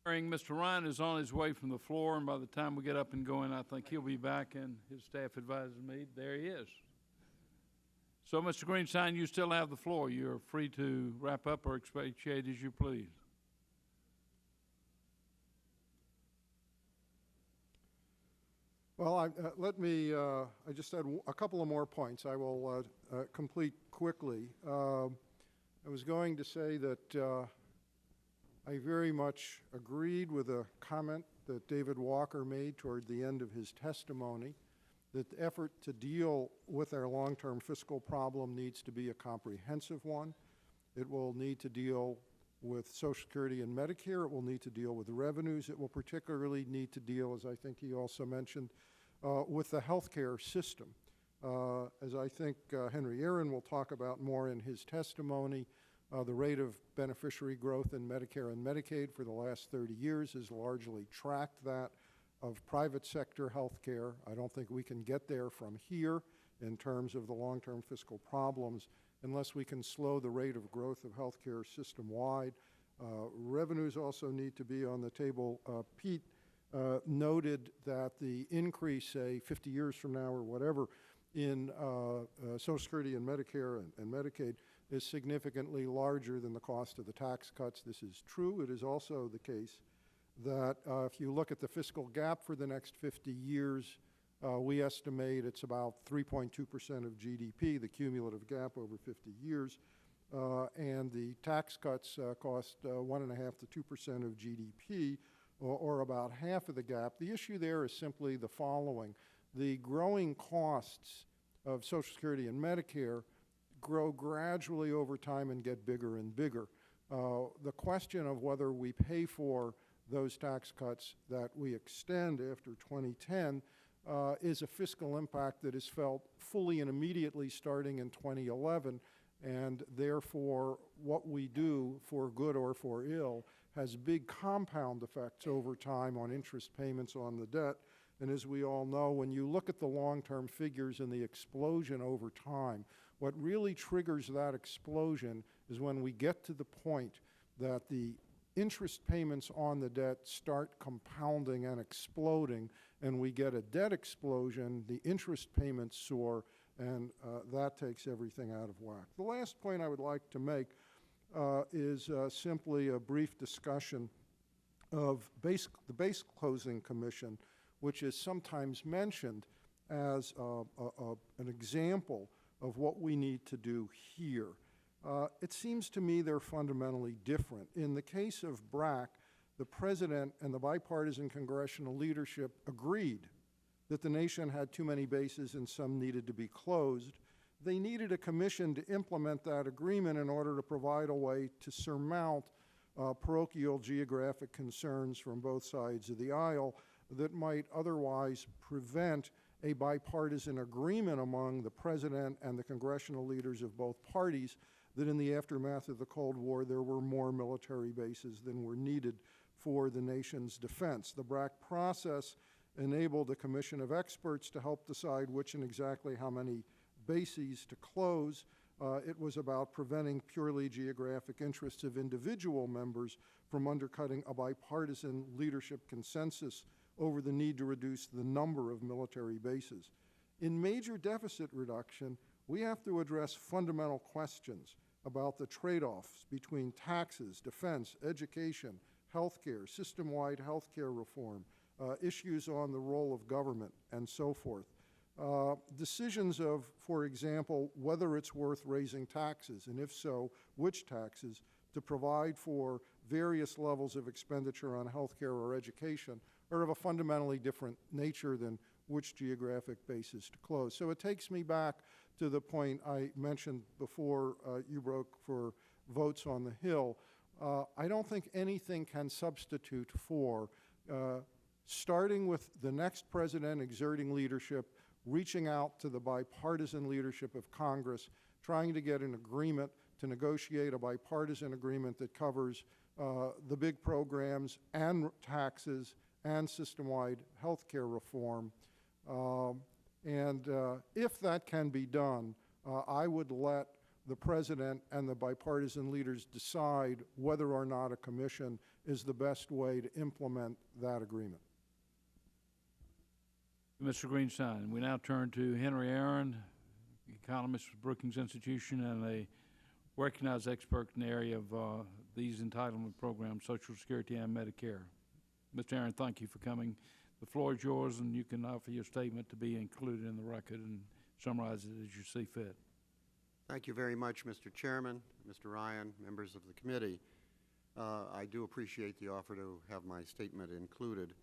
Mr. Ryan is on his way from the floor, and by the time we get up and going, I think he'll be back, and his staff advises me. There he is. So, Mr. Greenstein, you still have the floor. You're free to wrap up or expatiate as you please. Well, I just had a couple of more points I will complete quickly. I was going to say that I very much agreed with a comment that David Walker made toward the end of his testimony, that the effort to deal with our long-term fiscal problem needs to be a comprehensive one. It will need to deal with Social Security and Medicare. It will need to deal with the revenues. It will particularly need to deal, as I think he also mentioned, with the healthcare system. As I think Henry Aaron will talk about more in his testimony, the rate of beneficiary growth in Medicare and Medicaid for the last 30 years has largely tracked that of private sector health care. I don't think we can get there from here in terms of the long-term fiscal problems unless we can slow the rate of growth of health care system-wide. Revenues also need to be on the table. Pete noted that the increase, say, 50 years from now or whatever, in Social Security and Medicare and Medicaid is significantly larger than the cost of the tax cuts. This is true. It is also the case that if you look at the fiscal gap for the next 50 years, we estimate it's about 3.2% of GDP, the cumulative gap over 50 years, and the tax cuts cost 1.5% to 2% of GDP, or about half of the gap. The issue there is simply the following. The growing costs of Social Security and Medicare grow gradually over time and get bigger and bigger. The question of whether we pay for those tax cuts that we extend after 2010 is a fiscal impact that is felt fully and immediately starting in 2011, and therefore what we do, for good or for ill, has big compound effects over time on interest payments on the debt. And as we all know, when you look at the long-term figures and the explosion over time, what really triggers that explosion is when we get to the point that the interest payments on the debt start compounding and exploding, and we get a debt explosion, the interest payments soar, and that takes everything out of whack. The last point I would like to make is simply a brief discussion of the Base Closing Commission, which is sometimes mentioned as an example of what we need to do here. It seems to me they're fundamentally different. In the case of BRAC, the President and the bipartisan congressional leadership agreed that the nation had too many bases and some needed to be closed. They needed a commission to implement that agreement in order to provide a way to surmount parochial geographic concerns from both sides of the aisle that might otherwise prevent a bipartisan agreement among the President and the congressional leaders of both parties that in the aftermath of the Cold War there were more military bases than were needed for the nation's defense. The BRAC process enabled a commission of experts to help decide which and exactly how many bases to close. It was about preventing purely geographic interests of individual members from undercutting a bipartisan leadership consensus over the need to reduce the number of military bases. In major deficit reduction, we have to address fundamental questions about the trade-offs between taxes, defense, education, healthcare, system-wide healthcare reform, issues on the role of government, and so forth. Decisions of, for example, whether it's worth raising taxes, and if so, which taxes, to provide for various levels of expenditure on healthcare or education are of a fundamentally different nature than which geographic bases to close. So it takes me back to the point I mentioned before you broke for votes on the Hill. I don't think anything can substitute for starting with the next president exerting leadership, reaching out to the bipartisan leadership of Congress, trying to get an agreement to negotiate a bipartisan agreement that covers the big programs and taxes and system-wide health care reform. And if that can be done, I would let the president and the bipartisan leaders decide whether or not a commission is the best way to implement that agreement. Mr. Greenstein, we now turn to Henry Aaron, economist with Brookings Institution and a recognized expert in the area of these entitlement programs, Social Security and Medicare. Mr. Aaron, thank you for coming. The floor is yours, and you can offer your statement to be included in the record and summarize it as you see fit. Thank you very much, Mr. Chairman, Mr. Ryan, members of the committee. I do appreciate the offer to have my statement included.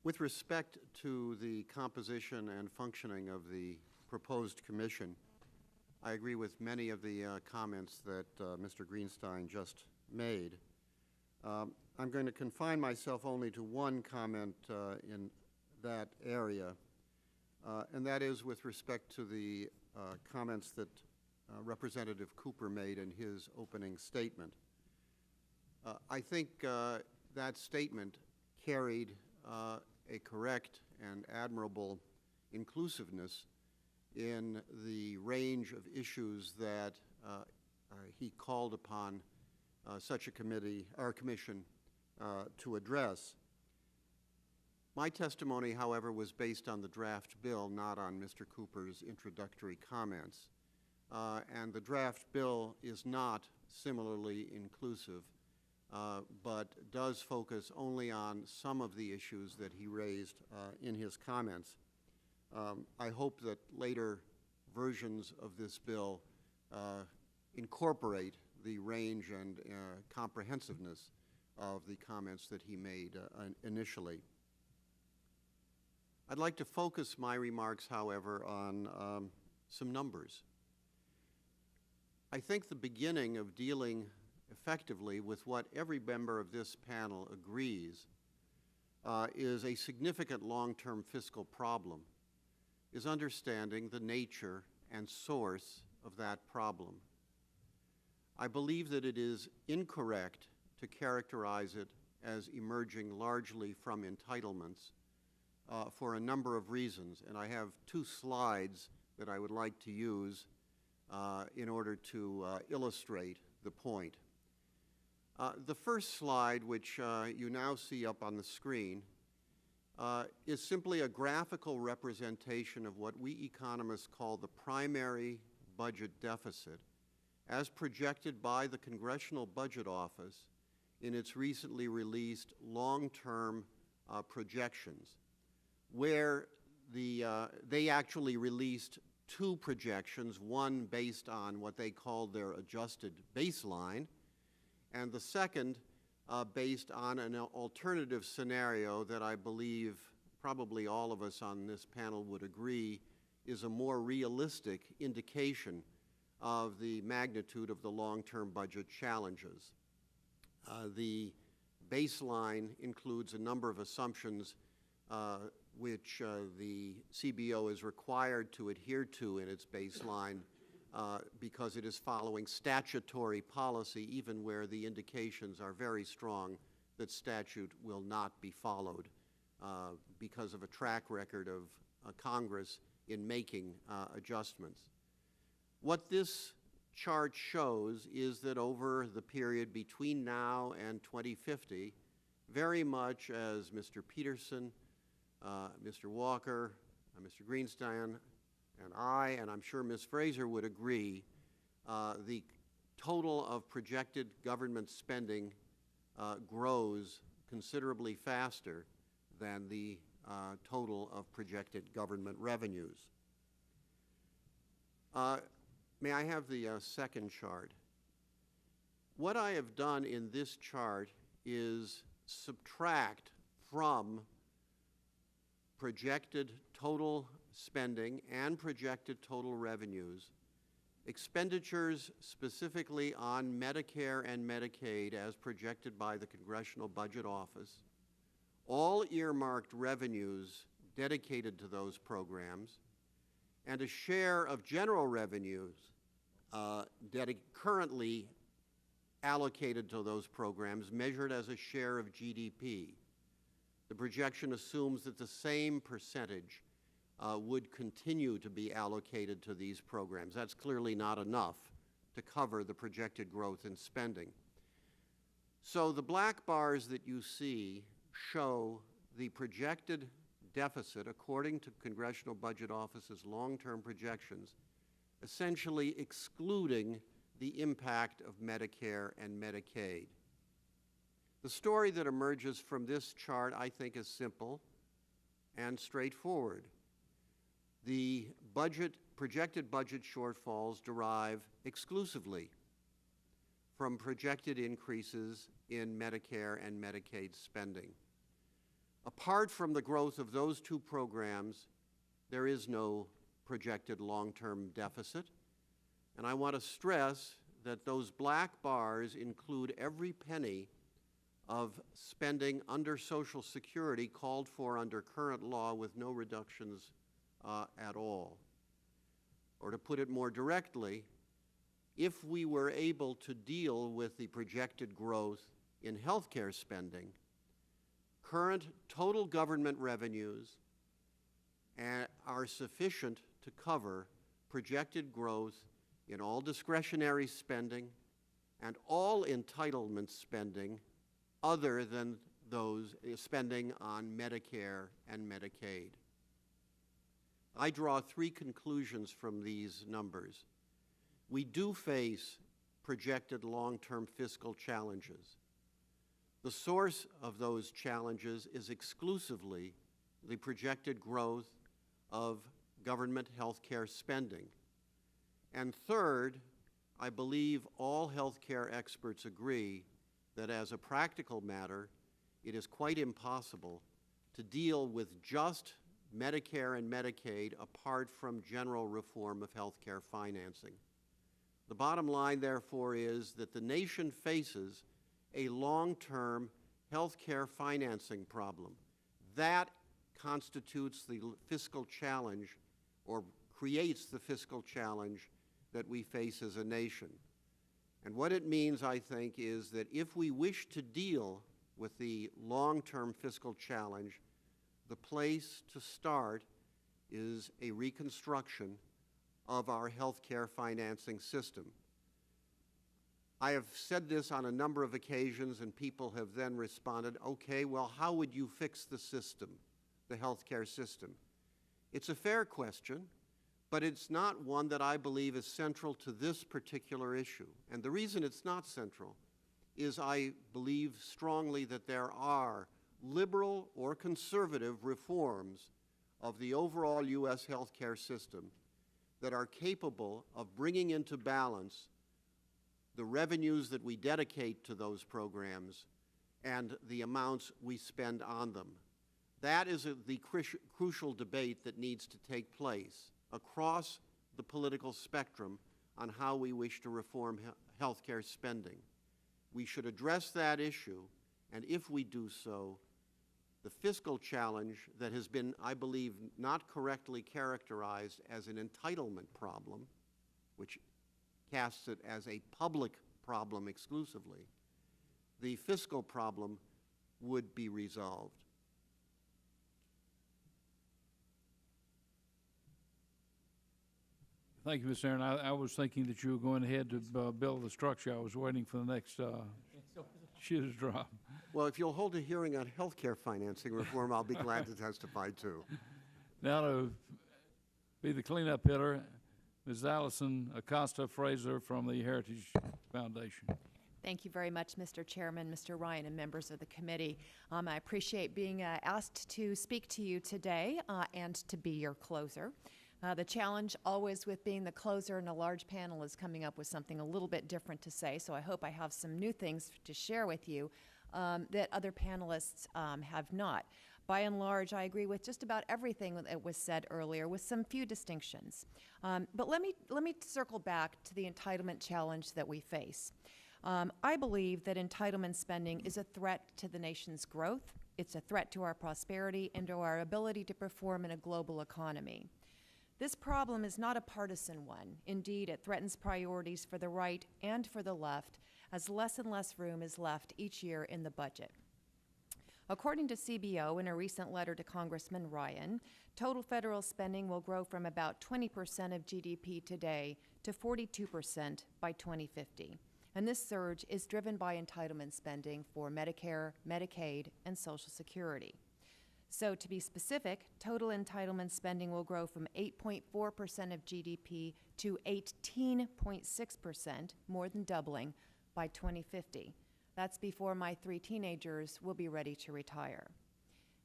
With respect to the composition and functioning of the proposed commission, I agree with many of the comments that Mr. Greenstein just made. I'm going to confine myself only to one comment in that area, and that is with respect to the comments that Representative Cooper made in his opening statement. I think that statement carried a correct and admirable inclusiveness in the range of issues that he called upon such a committee or commission to address. My testimony, however, was based on the draft bill, not on Mr. Cooper's introductory comments. And the draft bill is not similarly inclusive, but does focus only on some of the issues that he raised in his comments. I hope that later versions of this bill incorporate the range and comprehensiveness of the comments that he made initially. I'd like to focus my remarks, however, on some numbers. I think the beginning of dealing effectively with what every member of this panel agrees is a significant long-term fiscal problem, is understanding the nature and source of that problem. I believe that it is incorrect to characterize it as emerging largely from entitlements for a number of reasons, and I have two slides that I would like to use in order to illustrate the point. The first slide, which you now see up on the screen, is simply a graphical representation of what we economists call the primary budget deficit as projected by the Congressional Budget Office in its recently released long-term projections, where they actually released two projections, one based on what they called their adjusted baseline, and the second based on an alternative scenario that I believe probably all of us on this panel would agree is a more realistic indication of the magnitude of the long-term budget challenges. The baseline includes a number of assumptions which the CBO is required to adhere to in its baseline because it is following statutory policy, even where the indications are very strong that statute will not be followed because of a track record of Congress in making adjustments. What this chart shows is that over the period between now and 2050, very much as Mr. Peterson, Mr. Walker, Mr. Greenstein, and I, and I'm sure Ms. Fraser would agree, the total of projected government spending grows considerably faster than the total of projected government revenues. May I have the second chart? What I have done in this chart is subtract from projected total spending and projected total revenues expenditures specifically on Medicare and Medicaid as projected by the Congressional Budget Office, all earmarked revenues dedicated to those programs, and a share of general revenues currently allocated to those programs measured as a share of GDP. The projection assumes that the same percentage would continue to be allocated to these programs. That's clearly not enough to cover the projected growth in spending. So the black bars that you see show the projected deficit according to Congressional Budget Office's long-term projections, essentially excluding the impact of Medicare and Medicaid. The story that emerges from this chart, I think, is simple and straightforward. The projected budget shortfalls derive exclusively from projected increases in Medicare and Medicaid spending. Apart from the growth of those two programs, there is no projected long-term deficit. And I want to stress that those black bars include every penny of spending under Social Security called for under current law with no reductions at all. Or to put it more directly, if we were able to deal with the projected growth in healthcare spending, current total government revenues are sufficient to cover projected growth in all discretionary spending and all entitlement spending other than those spending on Medicare and Medicaid. I draw three conclusions from these numbers. We do face projected long-term fiscal challenges. The source of those challenges is exclusively the projected growth of government health care spending. And third, I believe all health care experts agree that as a practical matter, it is quite impossible to deal with just Medicare and Medicaid apart from general reform of health care financing. The bottom line, therefore, is that the nation faces a long-term health care financing problem. That constitutes the fiscal challenge, or creates the fiscal challenge that we face as a nation. And what it means, I think, is that if we wish to deal with the long-term fiscal challenge, the place to start is a reconstruction of our health care financing system. I have said this on a number of occasions, and people have then responded, okay, well, how would you fix the system, the health care system? It's a fair question, but it's not one that I believe is central to this particular issue. And the reason it's not central is I believe strongly that there are liberal or conservative reforms of the overall U.S. healthcare system that are capable of bringing into balance the revenues that we dedicate to those programs and the amounts we spend on them. That is the crucial debate that needs to take place across the political spectrum on how we wish to reform healthcare spending. We should address that issue, and if we do so, the fiscal challenge that has been, I believe, not correctly characterized as an entitlement problem, which casts it as a public problem exclusively, the fiscal problem would be resolved. Thank you, Mr. Aaron. I was thinking that you were going ahead to build the structure. I was waiting for the next shoe to drop. Well, if you'll hold a hearing on healthcare financing reform, I'll be glad to testify too. Now to be the cleanup hitter, Ms. Alison Acosta Fraser from the Heritage Foundation. Thank you very much, Mr. Chairman, Mr. Ryan, and members of the committee. I appreciate being asked to speak to you today and to be your closer. The challenge always with being the closer in a large panel is coming up with something a little bit different to say, so I hope I have some new things to share with you that other panelists have not. By and large, I agree with just about everything that was said earlier, with some few distinctions. But let me circle back to the entitlement challenge that we face. I believe that entitlement spending is a threat to the nation's growth. It's a threat to our prosperity and to our ability to perform in a global economy. This problem is not a partisan one. Indeed, it threatens priorities for the right and for the left, as less and less room is left each year in the budget. According to CBO, in a recent letter to Congressman Ryan, total federal spending will grow from about 20% of GDP today to 42% by 2050. And this surge is driven by entitlement spending for Medicare, Medicaid, and Social Security. So to be specific, total entitlement spending will grow from 8.4% of GDP to 18.6%, more than doubling, by 2050. That's before my 3 teenagers will be ready to retire.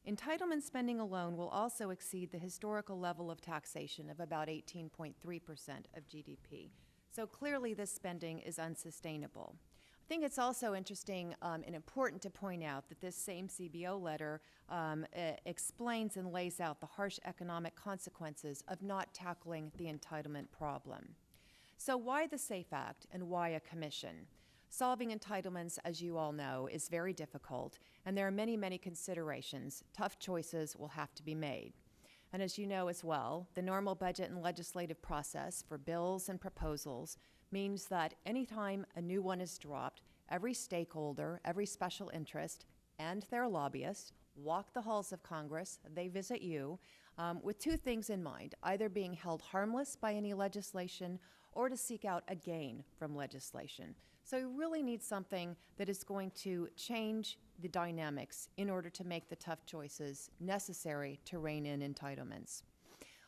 Entitlement spending alone will also exceed the historical level of taxation of about 18.3% of GDP. So clearly this spending is unsustainable. I think it's also interesting and important to point out that this same CBO letter explains and lays out the harsh economic consequences of not tackling the entitlement problem. So why the SAFE Act and why a commission? Solving entitlements, as you all know, is very difficult, and there are many, many considerations. Tough choices will have to be made. And as you know as well, the normal budget and legislative process for bills and proposals means that anytime a new one is dropped, every stakeholder, every special interest, and their lobbyists walk the halls of Congress. They visit you with 2 things in mind, either being held harmless by any legislation or to seek out a gain from legislation. So you really need something that is going to change the dynamics in order to make the tough choices necessary to rein in entitlements.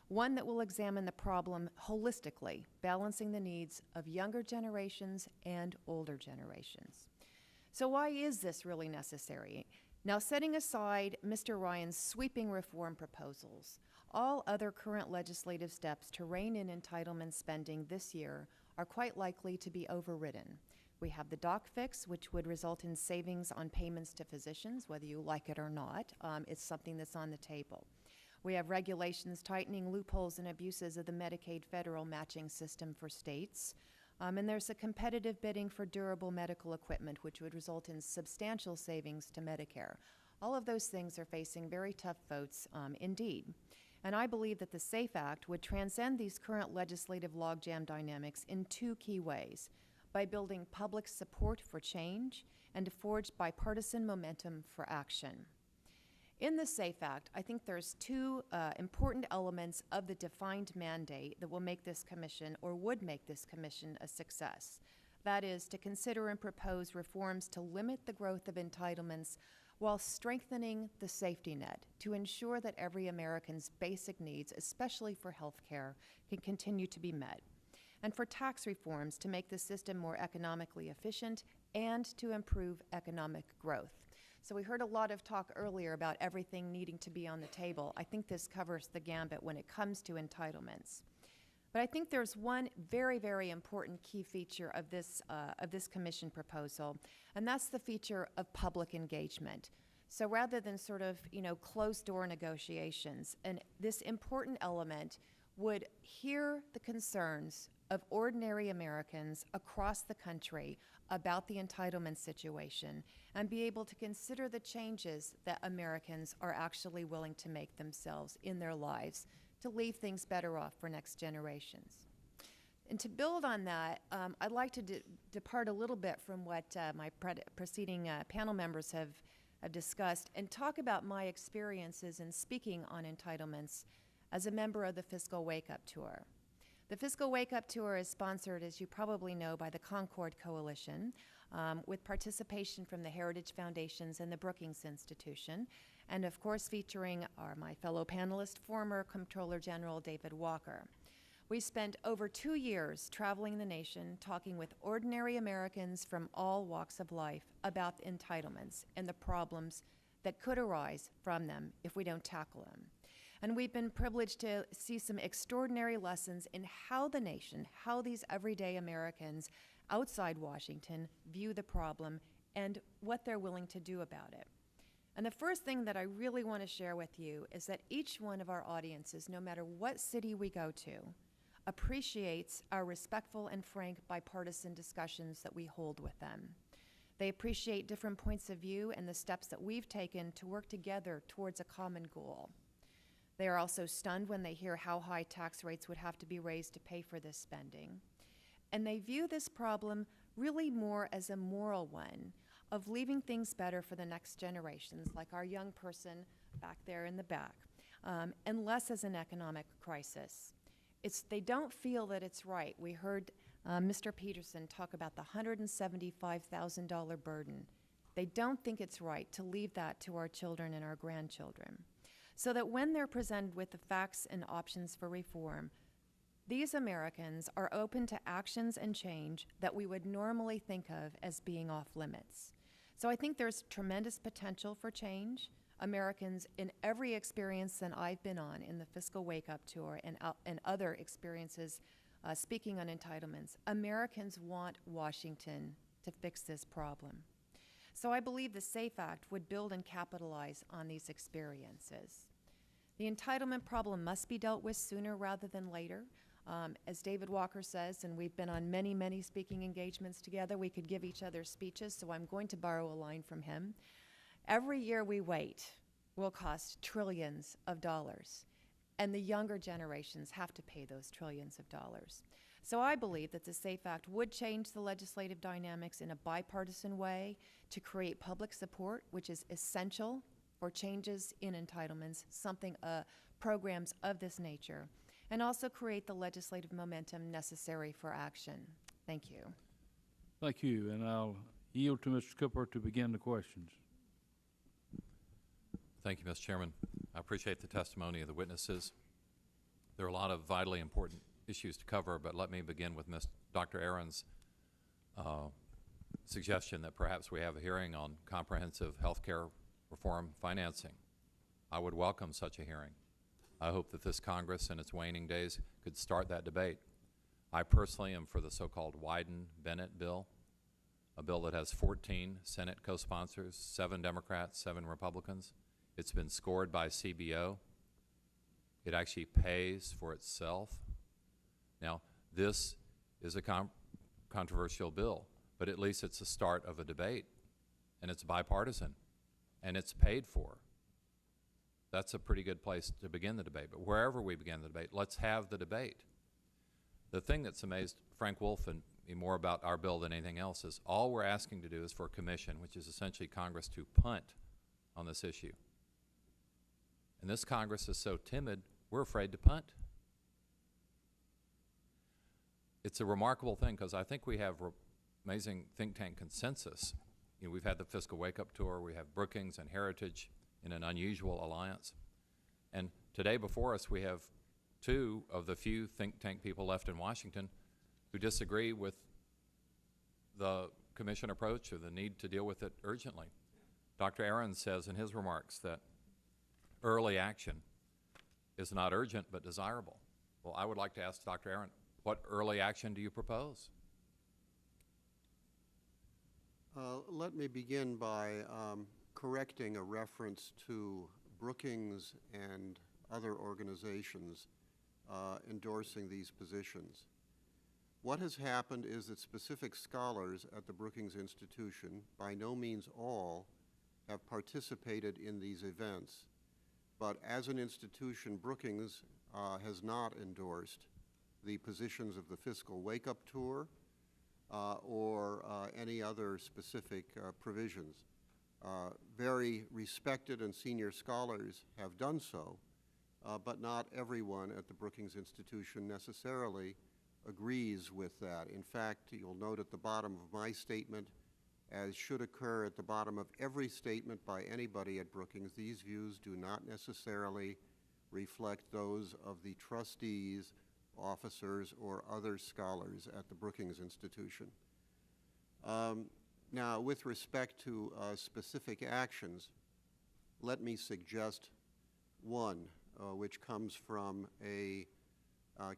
One that will examine the problem holistically, balancing the needs of younger generations and older generations. So why is this really necessary? Now, setting aside Mr. Ryan's sweeping reform proposals, all other current legislative steps to rein in entitlement spending this year are quite likely to be overridden. We have the doc fix, which would result in savings on payments to physicians, whether you like it or not. It's something that's on the table. We have regulations tightening loopholes and abuses of the Medicaid federal matching system for states. And there's a competitive bidding for durable medical equipment, which would result in substantial savings to Medicare. All of those things are facing very tough votes indeed. And I believe that the SAFE Act would transcend these current legislative logjam dynamics in 2 key ways: by building public support for change and to forge bipartisan momentum for action. In the SAFE Act, I think there's 2 important elements of the defined mandate that will make this commission, or would make this commission, a success. That is, to consider and propose reforms to limit the growth of entitlements while strengthening the safety net to ensure that every American's basic needs, especially for health care, can continue to be met. And for tax reforms to make the system more economically efficient and to improve economic growth. So we heard a lot of talk earlier about everything needing to be on the table. I think this covers the gambit when it comes to entitlements. But I think there's one very, very important key feature of this commission proposal, and that's the feature of public engagement. So rather than sort of, closed-door negotiations, and this important element would hear the concerns of ordinary Americans across the country about the entitlement situation and be able to consider the changes that Americans are actually willing to make themselves in their lives to leave things better off for next generations. And to build on that, I'd like to depart a little bit from what my preceding panel members have discussed and talk about my experiences in speaking on entitlements as a member of the Fiscal Wake Up Tour. The Fiscal Wake Up Tour is sponsored, as you probably know, by the Concord Coalition, with participation from the Heritage Foundations and the Brookings Institution, and of course featuring my fellow panelist, former Comptroller General David Walker. We spent over 2 years traveling the nation, talking with ordinary Americans from all walks of life about entitlements and the problems that could arise from them if we don't tackle them. And we've been privileged to see some extraordinary lessons in how the nation, how these everyday Americans outside Washington view the problem and what they're willing to do about it. And the first thing that I really want to share with you is that each one of our audiences, no matter what city we go to, appreciates our respectful and frank bipartisan discussions that we hold with them. They appreciate different points of view and the steps that we've taken to work together towards a common goal. They are also stunned when they hear how high tax rates would have to be raised to pay for this spending. And they view this problem really more as a moral one, of leaving things better for the next generations, like our young person back there in the back, and less as an economic crisis. They don't feel that it's right. We heard Mr. Peterson talk about the $175,000 burden. They don't think it's right to leave that to our children and our grandchildren. So that when they're presented with the facts and options for reform, these Americans are open to actions and change that we would normally think of as being off limits. So I think there's tremendous potential for change. Americans in every experience that I've been on in the Fiscal Wake Up Tour and other experiences speaking on entitlements, Americans want Washington to fix this problem. So I believe the SAFE Act would build and capitalize on these experiences. The entitlement problem must be dealt with sooner rather than later. As David Walker says, and we've been on many, many speaking engagements together, we could give each other speeches, so I'm going to borrow a line from him. Every year we wait will cost trillions of dollars, and the younger generations have to pay those trillions of dollars. So I believe that the SAFE Act would change the legislative dynamics in a bipartisan way to create public support, which is essential for changes in entitlements, programs of this nature, and also create the legislative momentum necessary for action. Thank you. Thank you, and I'll yield to Mr. Cooper to begin the questions. Thank you, Mr. Chairman. I appreciate the testimony of the witnesses. There are a lot of vitally important issues to cover, but let me begin with Dr. Aaron's suggestion that perhaps we have a hearing on comprehensive health care reform financing. I would welcome such a hearing. I hope that this Congress in its waning days could start that debate. I personally am for the so-called Wyden-Bennett bill, a bill that has 14 Senate co-sponsors, 7 Democrats, 7 Republicans. It's been scored by CBO. It actually pays for itself. Now, this is a controversial bill, but at least it's the start of a debate, and it's bipartisan, and it's paid for. That's a pretty good place to begin the debate. But wherever we begin the debate, let's have the debate. The thing that's amazed Frank Wolf and me more about our bill than anything else is all we're asking to do is for a commission, which is essentially Congress, to punt on this issue. And this Congress is so timid, we're afraid to punt. It's a remarkable thing because I think we have amazing think tank consensus. You know, we've had the Fiscal Wake Up Tour, we have Brookings and Heritage in an unusual alliance. And today before us we have 2 of the few think tank people left in Washington who disagree with the commission approach or the need to deal with it urgently. Dr. Aaron says in his remarks that early action is not urgent but desirable. Well, I would like to ask Dr. Aaron, what early action do you propose? Let me begin by correcting a reference to Brookings and other organizations endorsing these positions. What has happened is that specific scholars at the Brookings Institution, by no means all, have participated in these events. But as an institution, Brookings has not endorsed the positions of the Fiscal Wake Up Tour or any other specific provisions. Very respected and senior scholars have done so, but not everyone at the Brookings Institution necessarily agrees with that. In fact, you'll note at the bottom of my statement, as should occur at the bottom of every statement by anybody at Brookings, these views do not necessarily reflect those of the trustees, officers, or other scholars at the Brookings Institution. Now, with respect to specific actions, let me suggest one, which comes from a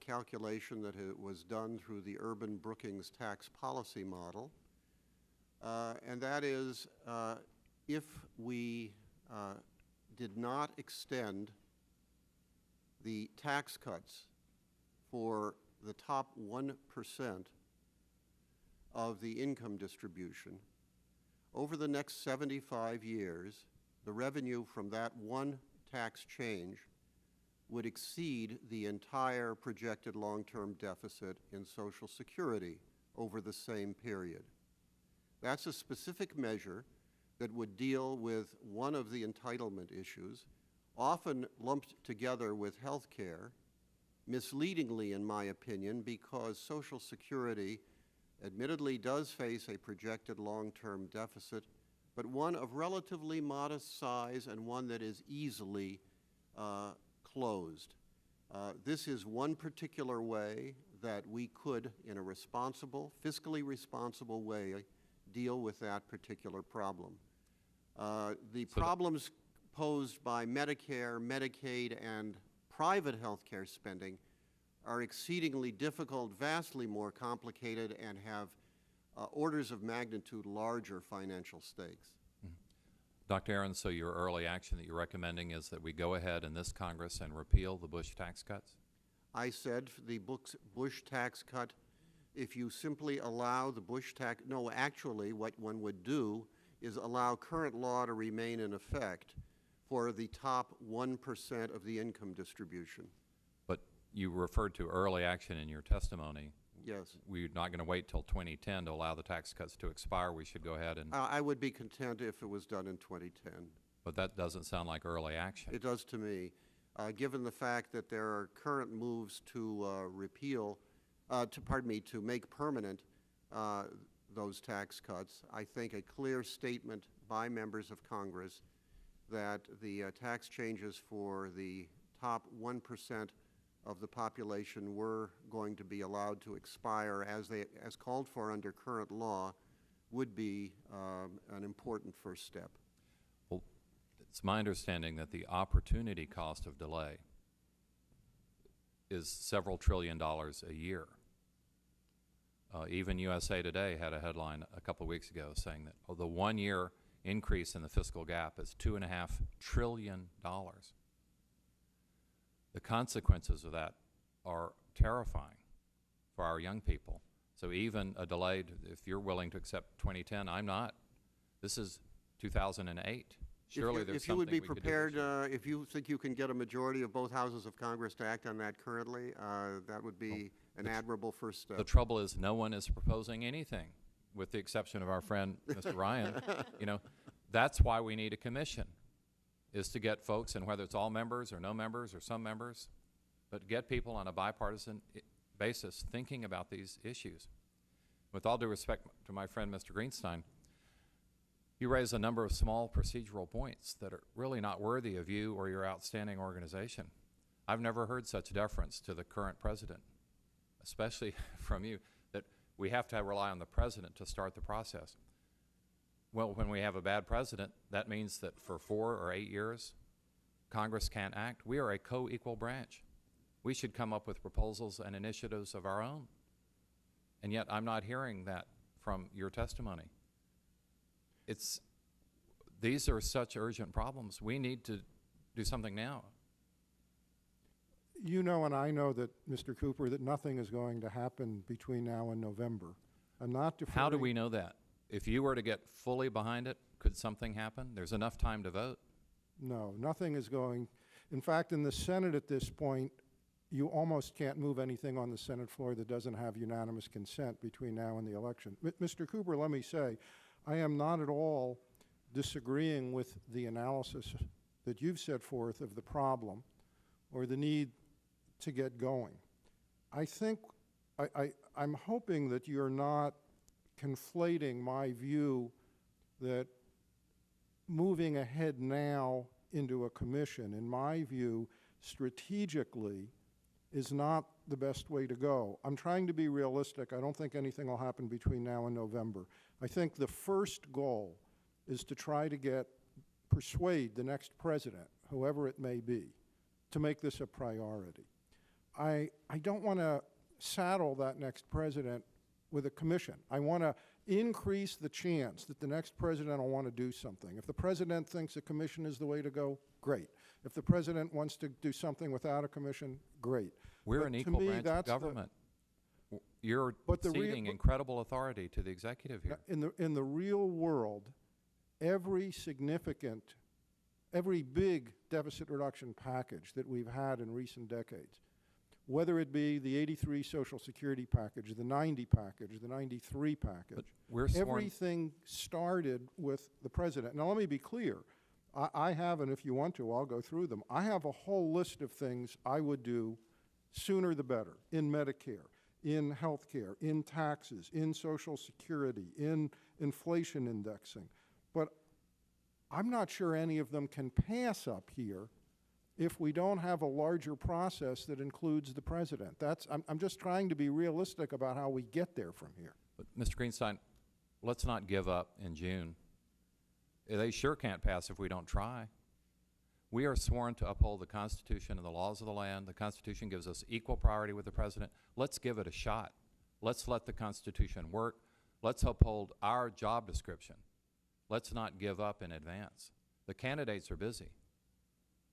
calculation that was done through the Urban Brookings tax policy model, and that is if we did not extend the tax cuts for the top 1% of the income distribution, over the next 75 years, the revenue from that one tax change would exceed the entire projected long-term deficit in Social Security over the same period. That's a specific measure that would deal with one of the entitlement issues, often lumped together with health care, misleadingly in my opinion, because Social Security admittedly does face a projected long-term deficit, but one of relatively modest size and one that is easily closed. This is one particular way that we could, in a responsible, fiscally responsible way, deal with that particular problem. The problems posed by Medicare, Medicaid, and private health care spending are exceedingly difficult, vastly more complicated, and have orders of magnitude larger financial stakes. Dr. Aaron, so your early action that you're recommending is that we go ahead in this Congress and repeal the Bush tax cuts? I said the Bush tax cut, if you simply allow the Bush tax, no, actually what one would do is allow current law to remain in effect for the top 1% of the income distribution. But you referred to early action in your testimony. Yes. We're not going to wait till 2010 to allow the tax cuts to expire. We should go ahead and... I would be content if it was done in 2010. But that doesn't sound like early action. It does to me. Given the fact that there are current moves to to make permanent those tax cuts, I think a clear statement by members of Congress that the tax changes for the top 1% of the population were going to be allowed to expire as called for under current law would be an important first step. Well, it's my understanding that the opportunity cost of delay is several $1 trillion a year. Even USA Today had a headline a couple of weeks ago saying that the one-year increase in the fiscal gap is $2.5 trillion. The consequences of that are terrifying for our young people. So even a delay, if you're willing to accept 2010, I'm not. This is 2008. Surely there's if you would something be we could do prepared, this year. if you think you can get a majority of both houses of Congress to act on that currently, that would be an admirable first step. The trouble is no one is proposing anything, with the exception of our friend, Mr. Ryan. You know, that's why we need a commission, is to get folks, and whether it's all members or no members or some members, but get people on a bipartisan basis thinking about these issues. With all due respect to my friend, Mr. Greenstein, you raise a number of small procedural points that are really not worthy of you or your outstanding organization. I've never heard such deference to the current president, especially from you, that we have to rely on the president to start the process. Well, when we have a bad president, that means that for 4 or 8 years, Congress can't act. We are a co-equal branch. We should come up with proposals and initiatives of our own. And yet I'm not hearing that from your testimony. These are such urgent problems. We need to do something now. You know, and I know that, Mr. Cooper, that nothing is going to happen between now and November. I'm not deferring. How do we know that? If you were to get fully behind it, could something happen? There's enough time to vote. No, nothing is going. In fact, in the Senate at this point, you almost can't move anything on the Senate floor that doesn't have unanimous consent between now and the election. Mr. Cooper, let me say, I am not at all disagreeing with the analysis that you've set forth of the problem or the need to get going. I think, I'm hoping that you're not conflating my view that moving ahead now into a commission, in my view, strategically, is not the best way to go. I'm trying to be realistic. I don't think anything will happen between now and November. I think the first goal is to try to persuade the next president, whoever it may be, to make this a priority. I don't want to saddle that next president with a commission. I want to increase the chance that the next president will want to do something. If the president thinks a commission is the way to go, great. If the president wants to do something without a commission, great. We're But an to equal me, branch of that's the- government. You're But the ceding but- incredible authority to the executive here. In the real world, every big deficit reduction package that we've had in recent decades whether it be the 83 Social Security package, the 90 package, the 93 package. We're sworn. Everything started with the president. Now, let me be clear. I have, and if you want to, I'll go through them. I have a whole list of things I would do sooner the better in Medicare, in health care, in taxes, in Social Security, in inflation indexing. But I'm not sure any of them can pass up here if we don't have a larger process that includes the president. I'm just trying to be realistic about how we get there from here. But Mr. Greenstein, let's not give up in June. They sure can't pass if we don't try. We are sworn to uphold the Constitution and the laws of the land. The Constitution gives us equal priority with the president. Let's give it a shot. Let's let the Constitution work. Let's uphold our job description. Let's not give up in advance. The candidates are busy.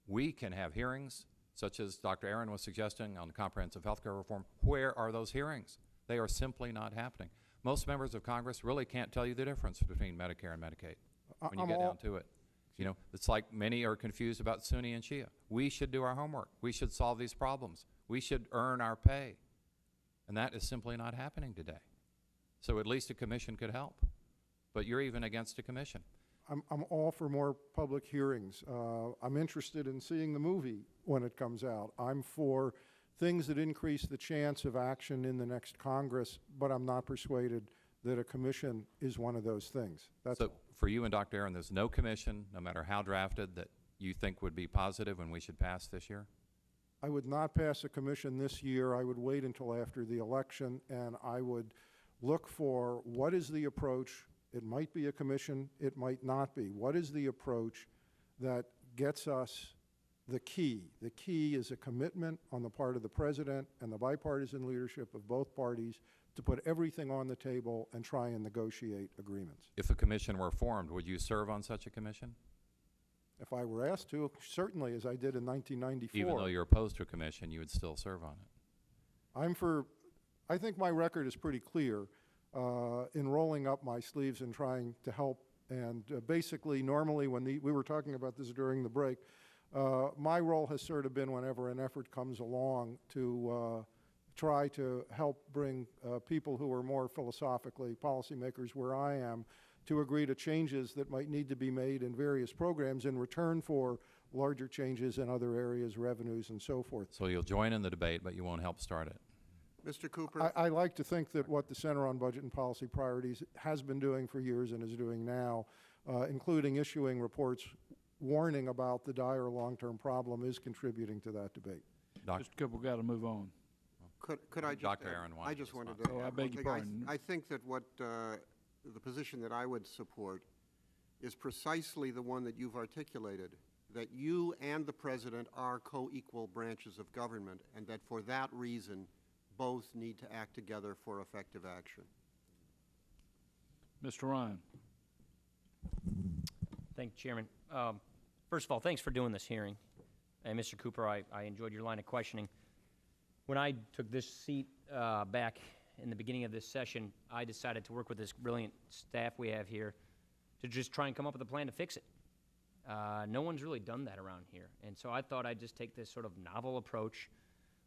We can have hearings, such as Dr. Aaron was suggesting on comprehensive health care reform. Where are those hearings? They are simply not happening. Most members of Congress really can't tell you the difference between Medicare and Medicaid when you get down to it. You know, it's like many are confused about Sunni and Shia. We should do our homework. We should solve these problems. We should earn our pay. And that is simply not happening today. So at least a commission could help. But you're even against a commission. I'm all for more public hearings. I'm interested in seeing the movie when it comes out. I'm for things that increase the chance of action in the next Congress, but I'm not persuaded that a commission is one of those things. That's So for you and Dr. Aaron, there's no commission, no matter how drafted, that you think would be positive and we should pass this year? I would not pass a commission this year. I would wait until after the election, and I would look for what is the approach. It might be a commission, it might not be. What is the approach that gets us the key? The key is a commitment on the part of the president and the bipartisan leadership of both parties to put everything on the table and try and negotiate agreements. If a commission were formed, would you serve on such a commission? If I were asked to, certainly, as I did in 1994. Even though you're opposed to a commission, you would still serve on it. I think my record is pretty clear in rolling up my sleeves and trying to help. And basically, normally when we were talking about this during the break, my role has sort of been, whenever an effort comes along, to try to help bring people who are more philosophically policymakers where I am to agree to changes that might need to be made in various programs in return for larger changes in other areas, revenues, and so forth. So you'll join in the debate, but you won't help start it. Mr. Cooper? I like to think that what the Center on Budget and Policy Priorities has been doing for years and is doing now, including issuing reports warning about the dire long-term problem, is contributing to that debate. Mr. Cooper, got to move on. Could I just Dr. add- Aaron wanted I to just wanted respond. to Oh, I add beg one your thing. pardon. I think that what the position that I would support is precisely the one that you've articulated, that you and the president are co-equal branches of government, and that for that reason, both need to act together for effective action. Mr. Ryan. Thank you, Chairman. First of all, thanks for doing this hearing. And Mr. Cooper, I enjoyed your line of questioning. When I took this seat back in the beginning of this session, I decided to work with this brilliant staff we have here to just try and come up with a plan to fix it. No one's really done that around here. And so I thought I'd just take this sort of novel approach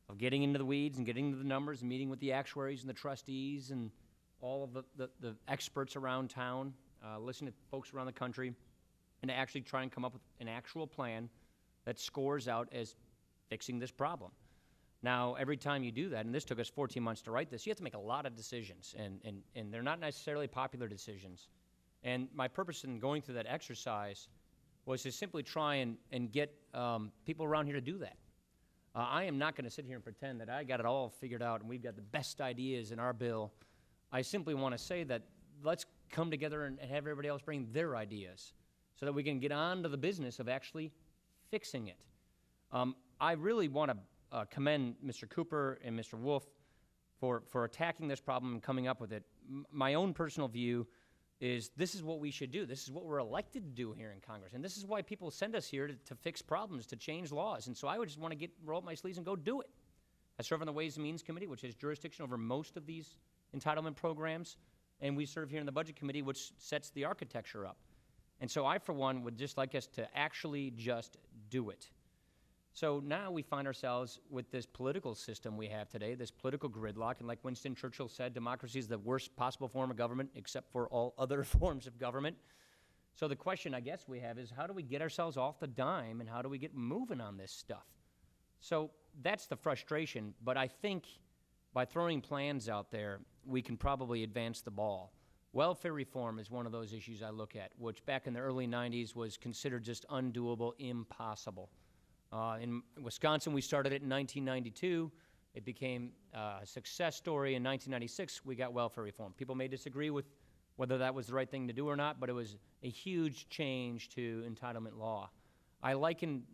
of getting into the weeds and getting into the numbers and meeting with the actuaries and the trustees and all of the experts around town, listening to folks around the country, and to actually try and come up with an actual plan that scores out as fixing this problem. Now, every time you do that, and this took us 14 months to write this, you have to make a lot of decisions, and they're not necessarily popular decisions. And my purpose in going through that exercise was to simply try and get people around here to do that. I am not going to sit here and pretend that I got it all figured out and we've got the best ideas in our bill. I simply want to say that let's come together and have everybody else bring their ideas so that we can get on to the business of actually fixing it. I really want to commend Mr. Cooper and Mr. Wolf for attacking this problem and coming up with it. My own personal view is this is what we should do. This is what we're elected to do here in Congress. And this is why people send us here to fix problems, to change laws. And so I would just want to roll up my sleeves and go do it. I serve on the Ways and Means Committee, which has jurisdiction over most of these entitlement programs. And we serve here in the Budget Committee, which sets the architecture up. And so I, for one, would just like us to actually just do it. So now we find ourselves with this political system we have today, this political gridlock, and like Winston Churchill said, democracy is the worst possible form of government except for all other forms of government. So the question I guess we have is, how do we get ourselves off the dime and how do we get moving on this stuff? So that's the frustration, but I think by throwing plans out there, we can probably advance the ball. Welfare reform is one of those issues I look at, which back in the early 90s was considered just undoable, impossible. In Wisconsin, we started it in 1992. It became a success story. In 1996, we got welfare reform. People may disagree with whether that was the right thing to do or not, but it was a huge change to entitlement law. I liken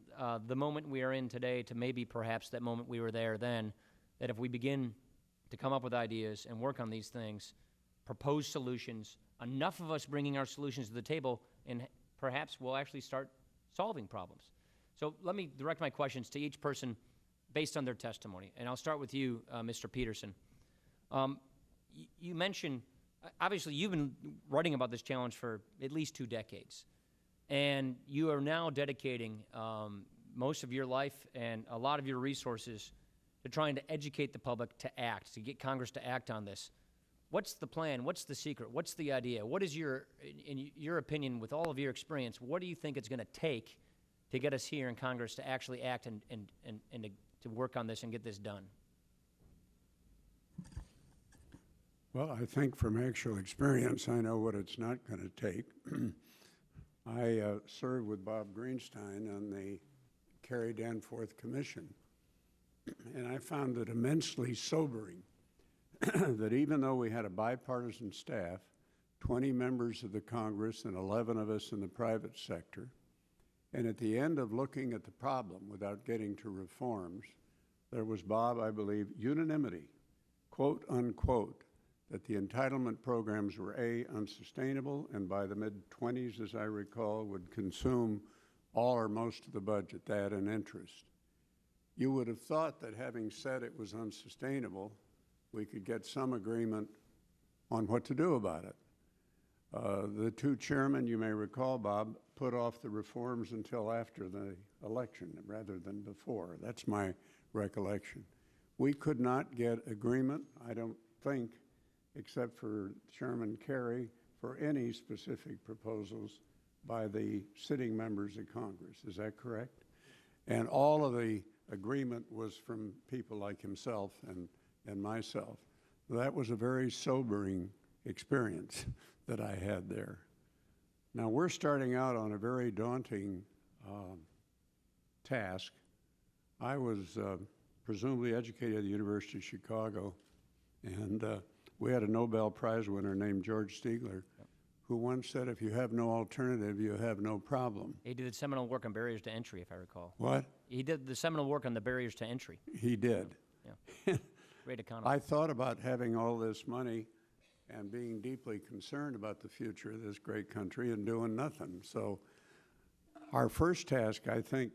the moment we are in today to maybe perhaps that moment we were there then, that if we begin to come up with ideas and work on these things, propose solutions, enough of us bringing our solutions to the table, and perhaps we'll actually start solving problems. So let me direct my questions to each person based on their testimony. And I'll start with you, Mr. Peterson. You mentioned, obviously, you've been writing about this challenge for at least 2 decades. And you are now dedicating most of your life and a lot of your resources to trying to educate the public to act, to get Congress to act on this. What's the plan? What's the secret? What's the idea? What is in your opinion, with all of your experience, what do you think it's going to take to get us here in Congress to actually act and to work on this and get this done? Well, I think from actual experience, I know what it's not going to take. I served with Bob Greenstein on the Kerry Danforth Commission, and I found it immensely sobering that even though we had a bipartisan staff, 20 members of the Congress and 11 of us in the private sector, and at the end of looking at the problem without getting to reforms, there was, Bob, I believe, unanimity, quote unquote, that the entitlement programs were A, unsustainable, and by the mid-20s, as I recall, would consume all or most of the budget, that and interest. You would have thought that having said it was unsustainable, we could get some agreement on what to do about it. The 2 chairmen, you may recall, Bob, put off the reforms until after the election rather than before. That's my recollection. We could not get agreement, I don't think, except for Chairman Kerry, for any specific proposals by the sitting members of Congress. Is that correct? And all of the agreement was from people like himself and myself. That was a very sobering experience that I had there. Now, we're starting out on a very daunting task. I was presumably educated at the University of Chicago, and we had a Nobel Prize winner named George Stigler, who once said, if you have no alternative, you have no problem. He did seminal work on barriers to entry, if I recall. What? He did the seminal work on the barriers to entry. He did. Yeah. Great economist. I thought about having all this money and being deeply concerned about the future of this great country and doing nothing. So our first task, I think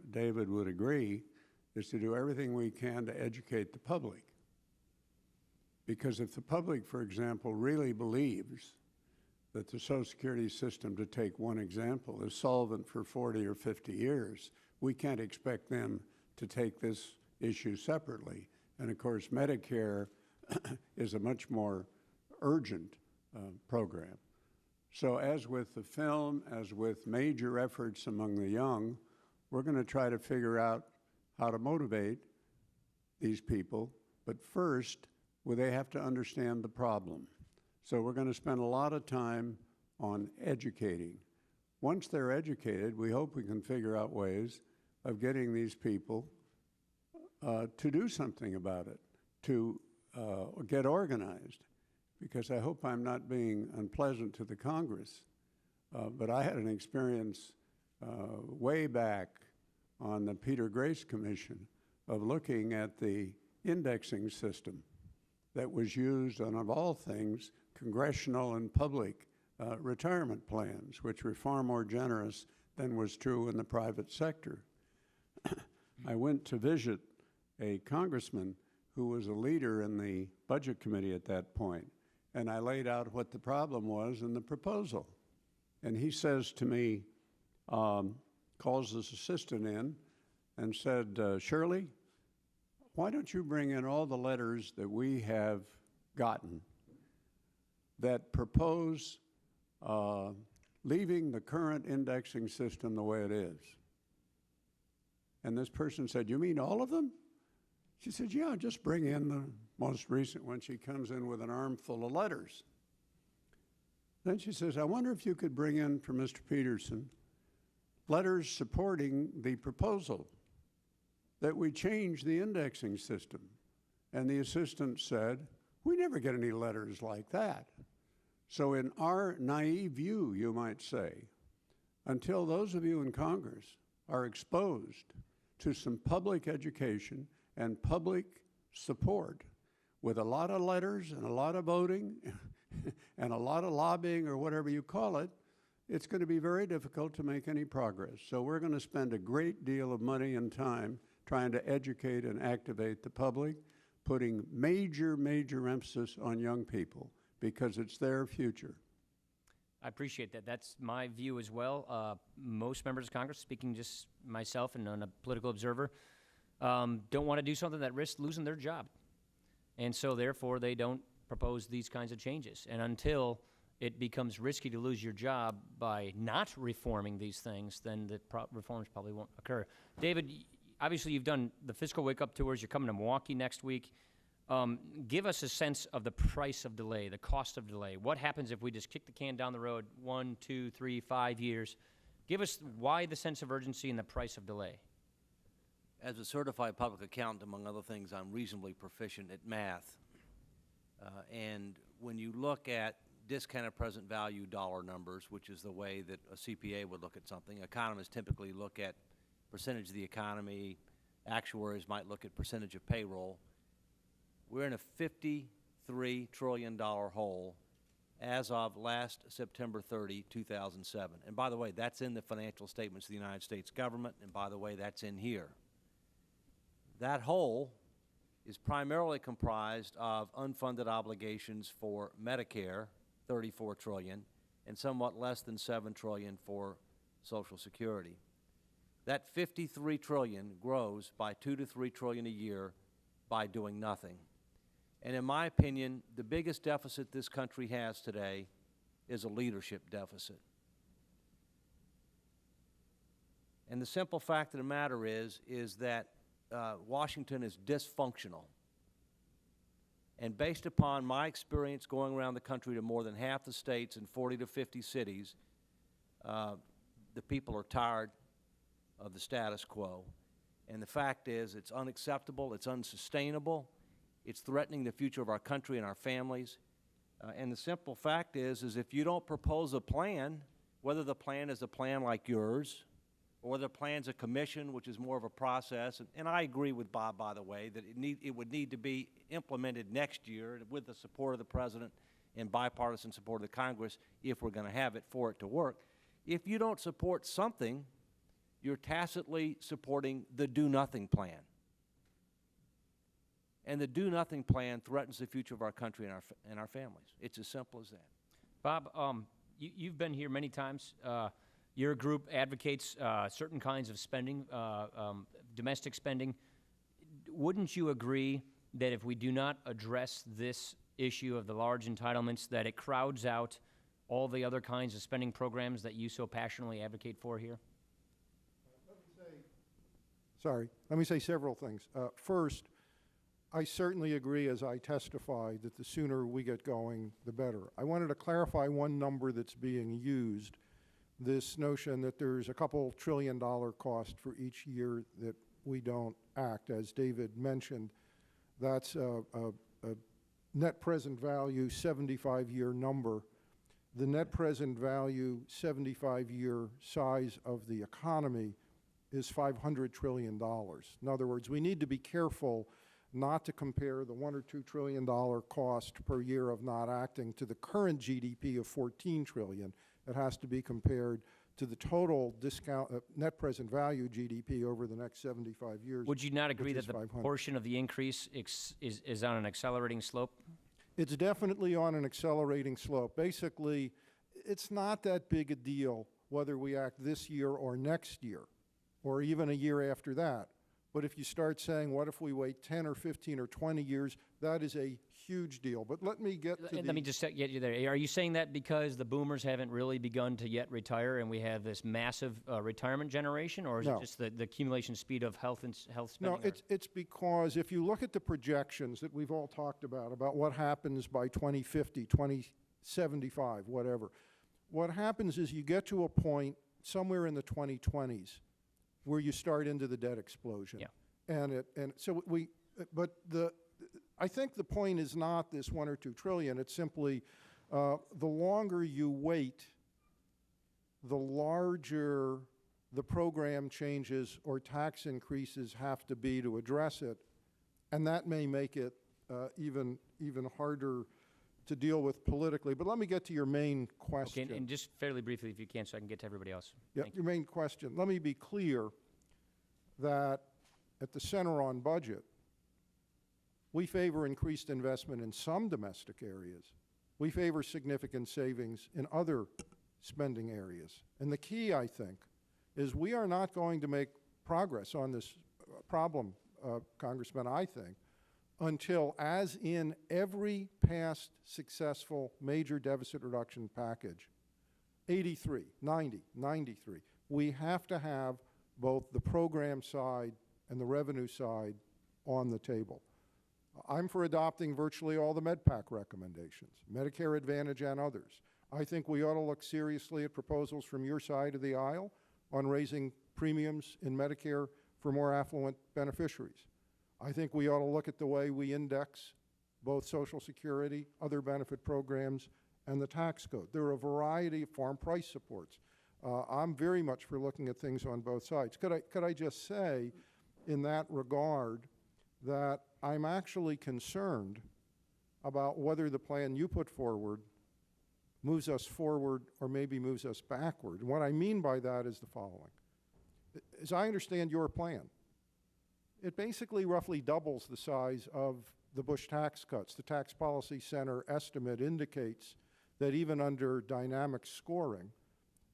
David would agree, is to do everything we can to educate the public. Because if the public, for example, really believes that the Social Security system, to take one example, is solvent for 40 or 50 years, we can't expect them to take this issue separately. And of course, Medicare is a much more urgent program. So as with the film, as with major efforts among the young, we're going to try to figure out how to motivate these people. But first, well, they have to understand the problem. So we're going to spend a lot of time on educating. Once they're educated, we hope we can figure out ways of getting these people to do something about it, to get organized. Because I hope I'm not being unpleasant to the Congress, but I had an experience way back on the Peter Grace Commission of looking at the indexing system that was used on, of all things, congressional and public retirement plans, which were far more generous than was true in the private sector. I went to visit a congressman who was a leader in the budget committee at that point, and I laid out what the problem was in the proposal. And he says to me, calls his assistant in, and said, Shirley, why don't you bring in all the letters that we have gotten that propose leaving the current indexing system the way it is? And this person said, you mean all of them? She said, yeah, just bring in the most recent one. She comes in with an armful of letters. Then she says, I wonder if you could bring in for Mr. Peterson letters supporting the proposal that we change the indexing system. And the assistant said, we never get any letters like that. So in our naive view, you might say, until those of you in Congress are exposed to some public education and public support with a lot of letters and a lot of voting and a lot of lobbying or whatever you call it, it's going to be very difficult to make any progress. So we're going to spend a great deal of money and time trying to educate and activate the public, putting major, major emphasis on young people because it's their future. I appreciate that. That's my view as well. Most members of Congress, speaking just myself and a political observer, don't want to do something that risks losing their job. And so therefore they don't propose these kinds of changes. And until it becomes risky to lose your job by not reforming these things, then the reforms probably won't occur. David, obviously you've done the fiscal wake-up tours. You're coming to Milwaukee next week. Give us a sense of the price of delay, the cost of delay. What happens if we just kick the can down the road 1, 2, 3, 5 years? Give us why the sense of urgency and the price of delay. As a certified public accountant, among other things, I'm reasonably proficient at math. And when you look at discounted present value dollar numbers, which is the way that a CPA would look at something, economists typically look at percentage of the economy, actuaries might look at percentage of payroll. We're in a $53 trillion hole as of last September 30, 2007. And by the way, that's in the financial statements of the United States government, and by the way, that's in here. That hole is primarily comprised of unfunded obligations for Medicare, $34 trillion, and somewhat less than $7 trillion for Social Security. That $53 trillion grows by $2 to $3 trillion a year by doing nothing. And in my opinion, the biggest deficit this country has today is a leadership deficit. And the simple fact of the matter is that Washington is dysfunctional. And based upon my experience going around the country to more than half the states and 40 to 50 cities, the people are tired of the status quo. And the fact is, it's unacceptable, it's unsustainable, it's threatening the future of our country and our families. And the simple fact is if you don't propose a plan, whether the plan is a plan like yours, or the plan's a commission, which is more of a process, and I agree with Bob, by the way, that it would need to be implemented next year with the support of the President and bipartisan support of the Congress if we're going to have it for it to work. If you don't support something, you're tacitly supporting the do-nothing plan. And the do-nothing plan threatens the future of our country and our families. It's as simple as that. Bob, you've been here many times. Your group advocates certain kinds of spending, domestic spending. Wouldn't you agree that if we do not address this issue of the large entitlements, that it crowds out all the other kinds of spending programs that you so passionately advocate for here? Let me say several things. First, I certainly agree, as I testified, that the sooner we get going, the better. I wanted to clarify one number that's being used, this notion that there's a couple $1 trillion cost for each year that we don't act. As David mentioned, that's a net present value 75-year number. The net present value 75-year size of the economy is $500 trillion. In other words, we need to be careful not to compare the $1 or $2 trillion cost per year of not acting to the current GDP of $14 trillion. It has to be compared to the total net present value GDP over the next 75 years. Would you not agree that the portion of the increase is on an accelerating slope? It's definitely on an accelerating slope. Basically, it's not that big a deal whether we act this year or next year. or even a year after that. But if you start saying, what if we wait 10 or 15 or 20 years, that is a huge deal. But let me get to Let me just get you there. Are you saying that because the boomers haven't really begun to yet retire and we have this massive retirement generation, or is No. it just the accumulation speed of health spending? No, it's because if you look at the projections that we've all talked about what happens by 2050, 2075, whatever, what happens is you get to a point somewhere in the 2020s where you start into the debt explosion. Yeah. I think the point is not this 1 or 2 trillion. It's simply the longer you wait, the larger the program changes or tax increases have to be to address it, and that may make it even harder to deal with politically. But let me get to your main question. Okay, and just fairly briefly, if you can, so I can get to everybody else. Yeah, Thank you. your main question. Let me be clear that at the Center on Budget, we favor increased investment in some domestic areas. We favor significant savings in other spending areas. And the key, I think, is we are not going to make progress on this problem, Congressman, I think, until, as in every past successful major deficit reduction package, 83, 90, 93, we have to have both the program side and the revenue side on the table. I'm for adopting virtually all the MedPAC recommendations, Medicare Advantage and others. I think we ought to look seriously at proposals from your side of the aisle on raising premiums in Medicare for more affluent beneficiaries. I think we ought to look at the way we index both Social Security, other benefit programs, and the tax code. There are a variety of farm price supports. I'm very much for looking at things on both sides. Could I just say in that regard that I'm actually concerned about whether the plan you put forward moves us forward or maybe moves us backward. And what I mean by that is the following. As I understand your plan, it basically roughly doubles the size of the Bush tax cuts. The Tax Policy Center estimate indicates that even under dynamic scoring,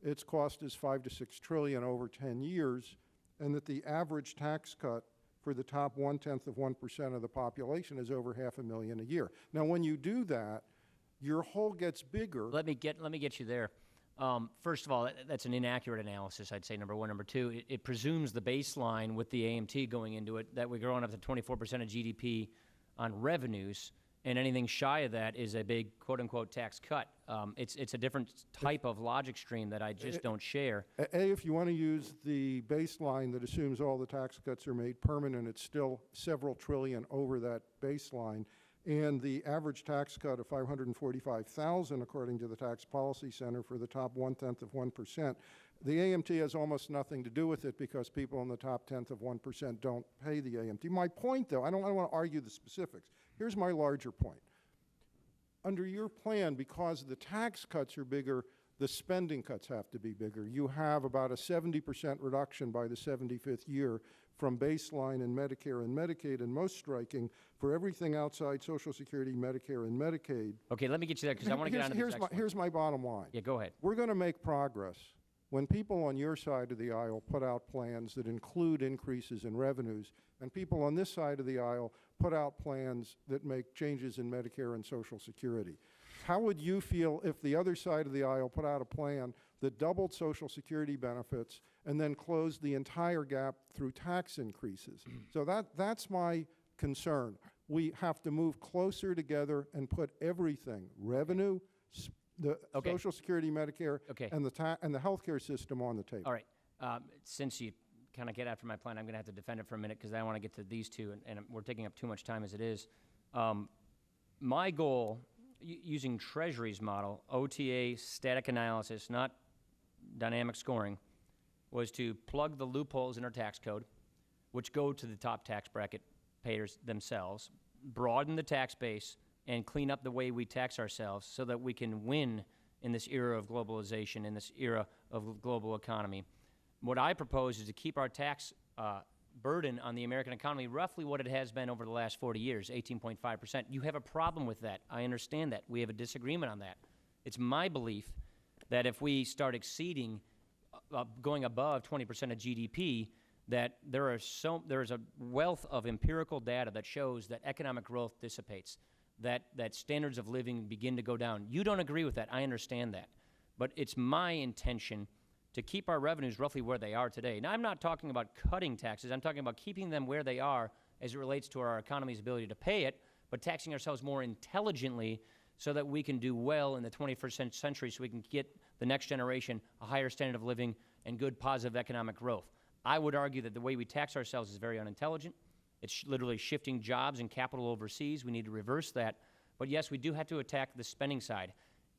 its cost is $5 to $6 trillion over 10 years, and that the average tax cut for the top 0.1% of the population is over $500,000 a year. Now, when you do that, your hole gets bigger. Let me get you there. First of all, that's an inaccurate analysis, I'd say, number one. Number two, it presumes the baseline with the AMT going into it, that we're growing up to 24% of GDP on revenues, and anything shy of that is a big quote-unquote tax cut. It's a different type of logic stream that I just don't share. If you want to use the baseline that assumes all the tax cuts are made permanent, it's still several trillion over that baseline. And the average tax cut of $545,000, according to the Tax Policy Center, for the top 0.1%. The AMT has almost nothing to do with it because people in the top 1% don't pay the AMT. My point, though, I don't want to argue the specifics. Here's my larger point. Under your plan, because the tax cuts are bigger, the spending cuts have to be bigger. You have about a 70% reduction by the 75th year from baseline in Medicare and Medicaid, and most striking, for everything outside Social Security, Medicare, and Medicaid. Okay, let me get you there because I want to get on to this next one. Here's my bottom line. Yeah, go ahead. We're going to make progress when people on your side of the aisle put out plans that include increases in revenues, and people on this side of the aisle put out plans that make changes in Medicare and Social Security. How would you feel if the other side of the aisle put out a plan that doubled Social Security benefits and then closed the entire gap through tax increases? So that's my concern. We have to move closer together and put everything, revenue, the Social Security, Medicare, and the healthcare system on the table. All right. Since you kind of get after my plan, I'm going to have to defend it for a minute because I want to get to these two, and we're taking up too much time as it is. My goal, using Treasury's model, OTA, static analysis, not dynamic scoring, was to plug the loopholes in our tax code, which go to the top tax bracket payers themselves, broaden the tax base, and clean up the way we tax ourselves so that we can win in this era of globalization, in this era of global economy. What I propose is to keep our tax burden on the American economy roughly what it has been over the last 40 years, 18.5%. You have a problem with that. I understand that. We have a disagreement on that. It's my belief that if we start exceeding going above 20% of GDP, that there is a wealth of empirical data that shows that economic growth dissipates, that standards of living begin to go down. You don't agree with that. I understand that. But it's my intention to keep our revenues roughly where they are today. Now, I'm not talking about cutting taxes. I'm talking about keeping them where they are as it relates to our economy's ability to pay it, but taxing ourselves more intelligently so that we can do well in the 21st century, so we can get the next generation a higher standard of living and good positive economic growth. I would argue that the way we tax ourselves is very unintelligent. It's literally shifting jobs and capital overseas. We need to reverse that. But yes, we do have to attack the spending side.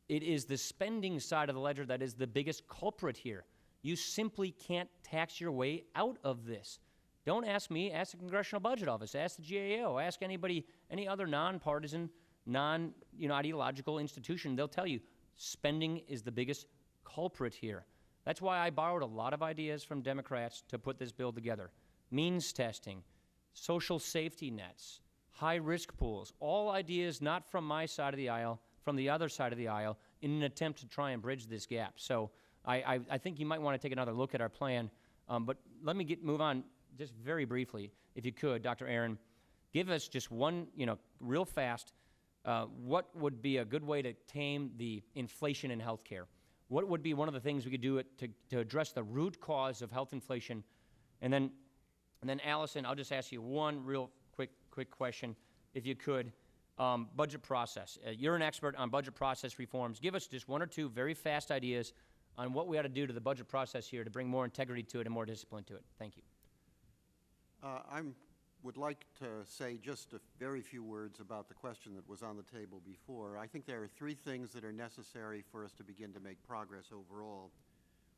It is the spending side of the ledger that is the biggest culprit here. You simply can't tax your way out of this. Don't ask me, ask the Congressional Budget Office, ask the GAO, ask anybody, any other nonpartisan, ideological institution. They'll tell you spending is the biggest culprit here. That's why I borrowed a lot of ideas from Democrats to put this bill together. Means testing, social safety nets, high-risk pools, all ideas not from my side of the aisle, from the other side of the aisle, in an attempt to try and bridge this gap. So I think you might want to take another look at our plan. But let me move on just very briefly, if you could, Dr. Aaron. Give us just one, real fast, what would be a good way to tame the inflation in health care? What would be one of the things we could do to address the root cause of health inflation? And then Alison, I'll just ask you one real quick question, if you could. Budget process. You're an expert on budget process reforms. Give us just one or two very fast ideas on what we ought to do to the budget process here to bring more integrity to it and more discipline to it. Thank you. I would like to say just a very few words about the question that was on the table before. I think there are three things that are necessary for us to begin to make progress overall.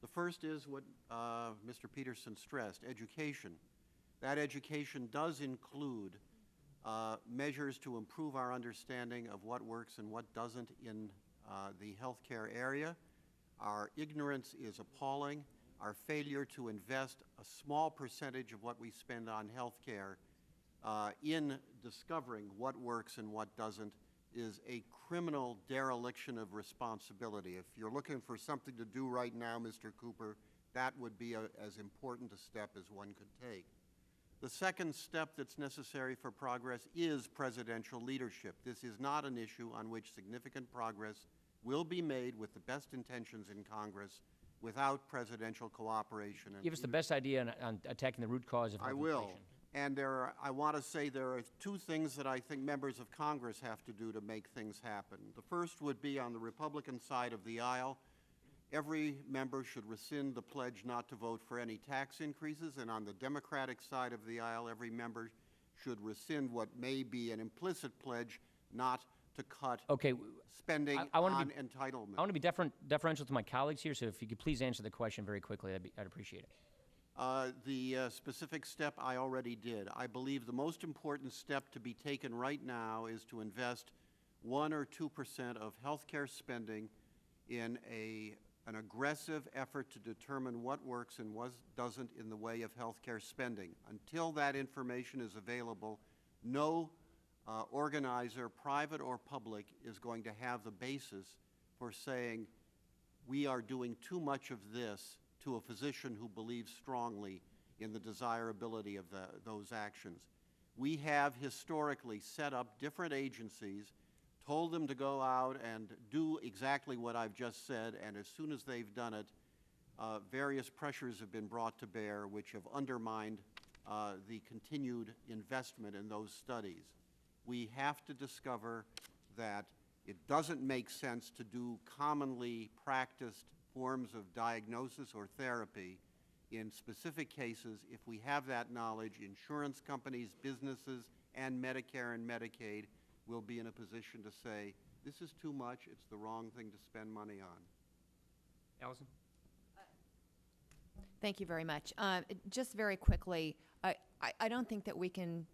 The first is what Mr. Peterson stressed, education. That education does include measures to improve our understanding of what works and what doesn't in the healthcare area. Our ignorance is appalling. Our failure to invest a small percentage of what we spend on healthcare in discovering what works and what doesn't is a criminal dereliction of responsibility. If you're looking for something to do right now, Mr. Cooper, that would be as important a step as one could take. The second step that's necessary for progress is presidential leadership. This is not an issue on which significant progress will be made with the best intentions in Congress without presidential cooperation. Give us the best idea on attacking the root cause of health inflation. I will. And I want to say there are two things that I think members of Congress have to do to make things happen. The first would be on the Republican side of the aisle. Every member should rescind the pledge not to vote for any tax increases, and on the Democratic side of the aisle, every member should rescind what may be an implicit pledge not to cut spending on entitlement. I want to be deferential to my colleagues here, so if you could please answer the question very quickly, I'd appreciate it. The specific step I already did. I believe the most important step to be taken right now is to invest 1 or 2% of healthcare spending in an aggressive effort to determine what works and what doesn't in the way of healthcare spending. Until that information is available, no organizer, private or public, is going to have the basis for saying we are doing too much of this to a physician who believes strongly in the desirability of those actions. We have historically set up different agencies, told them to go out and do exactly what I've just said, and as soon as they've done it, various pressures have been brought to bear which have undermined the continued investment in those studies. We have to discover that it doesn't make sense to do commonly practiced forms of diagnosis or therapy. In specific cases, if we have that knowledge, insurance companies, businesses, and Medicare and Medicaid will be in a position to say, this is too much, it's the wrong thing to spend money on. Alison? Thank you very much. Just very quickly, I don't think that we can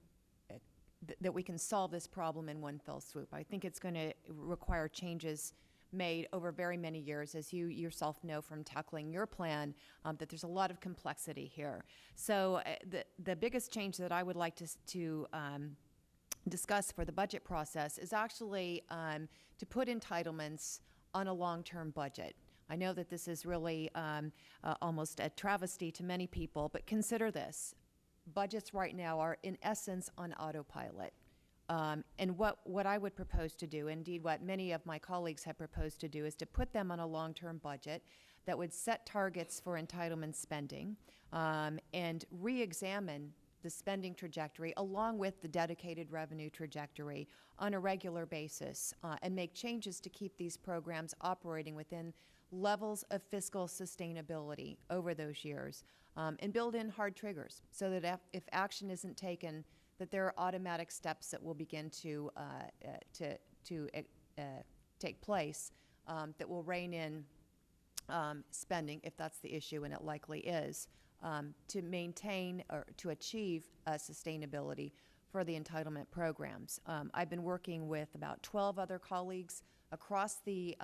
solve this problem in one fell swoop. I think it's going to require changes made over very many years, as you yourself know from tackling your plan, that there's a lot of complexity here. So the biggest change that I would like to discuss for the budget process is actually to put entitlements on a long-term budget. I know that this is really almost a travesty to many people, but consider this. Budgets right now are, in essence, on autopilot. And what I would propose to do, indeed what many of my colleagues have proposed to do, is to put them on a long-term budget that would set targets for entitlement spending and re-examine the spending trajectory along with the dedicated revenue trajectory on a regular basis and make changes to keep these programs operating within levels of fiscal sustainability over those years and build in hard triggers so that if action isn't taken, that there are automatic steps that will begin to take place that will rein in spending, if that's the issue, and it likely is, to maintain or to achieve sustainability for the entitlement programs. I've been working with about 12 other colleagues across the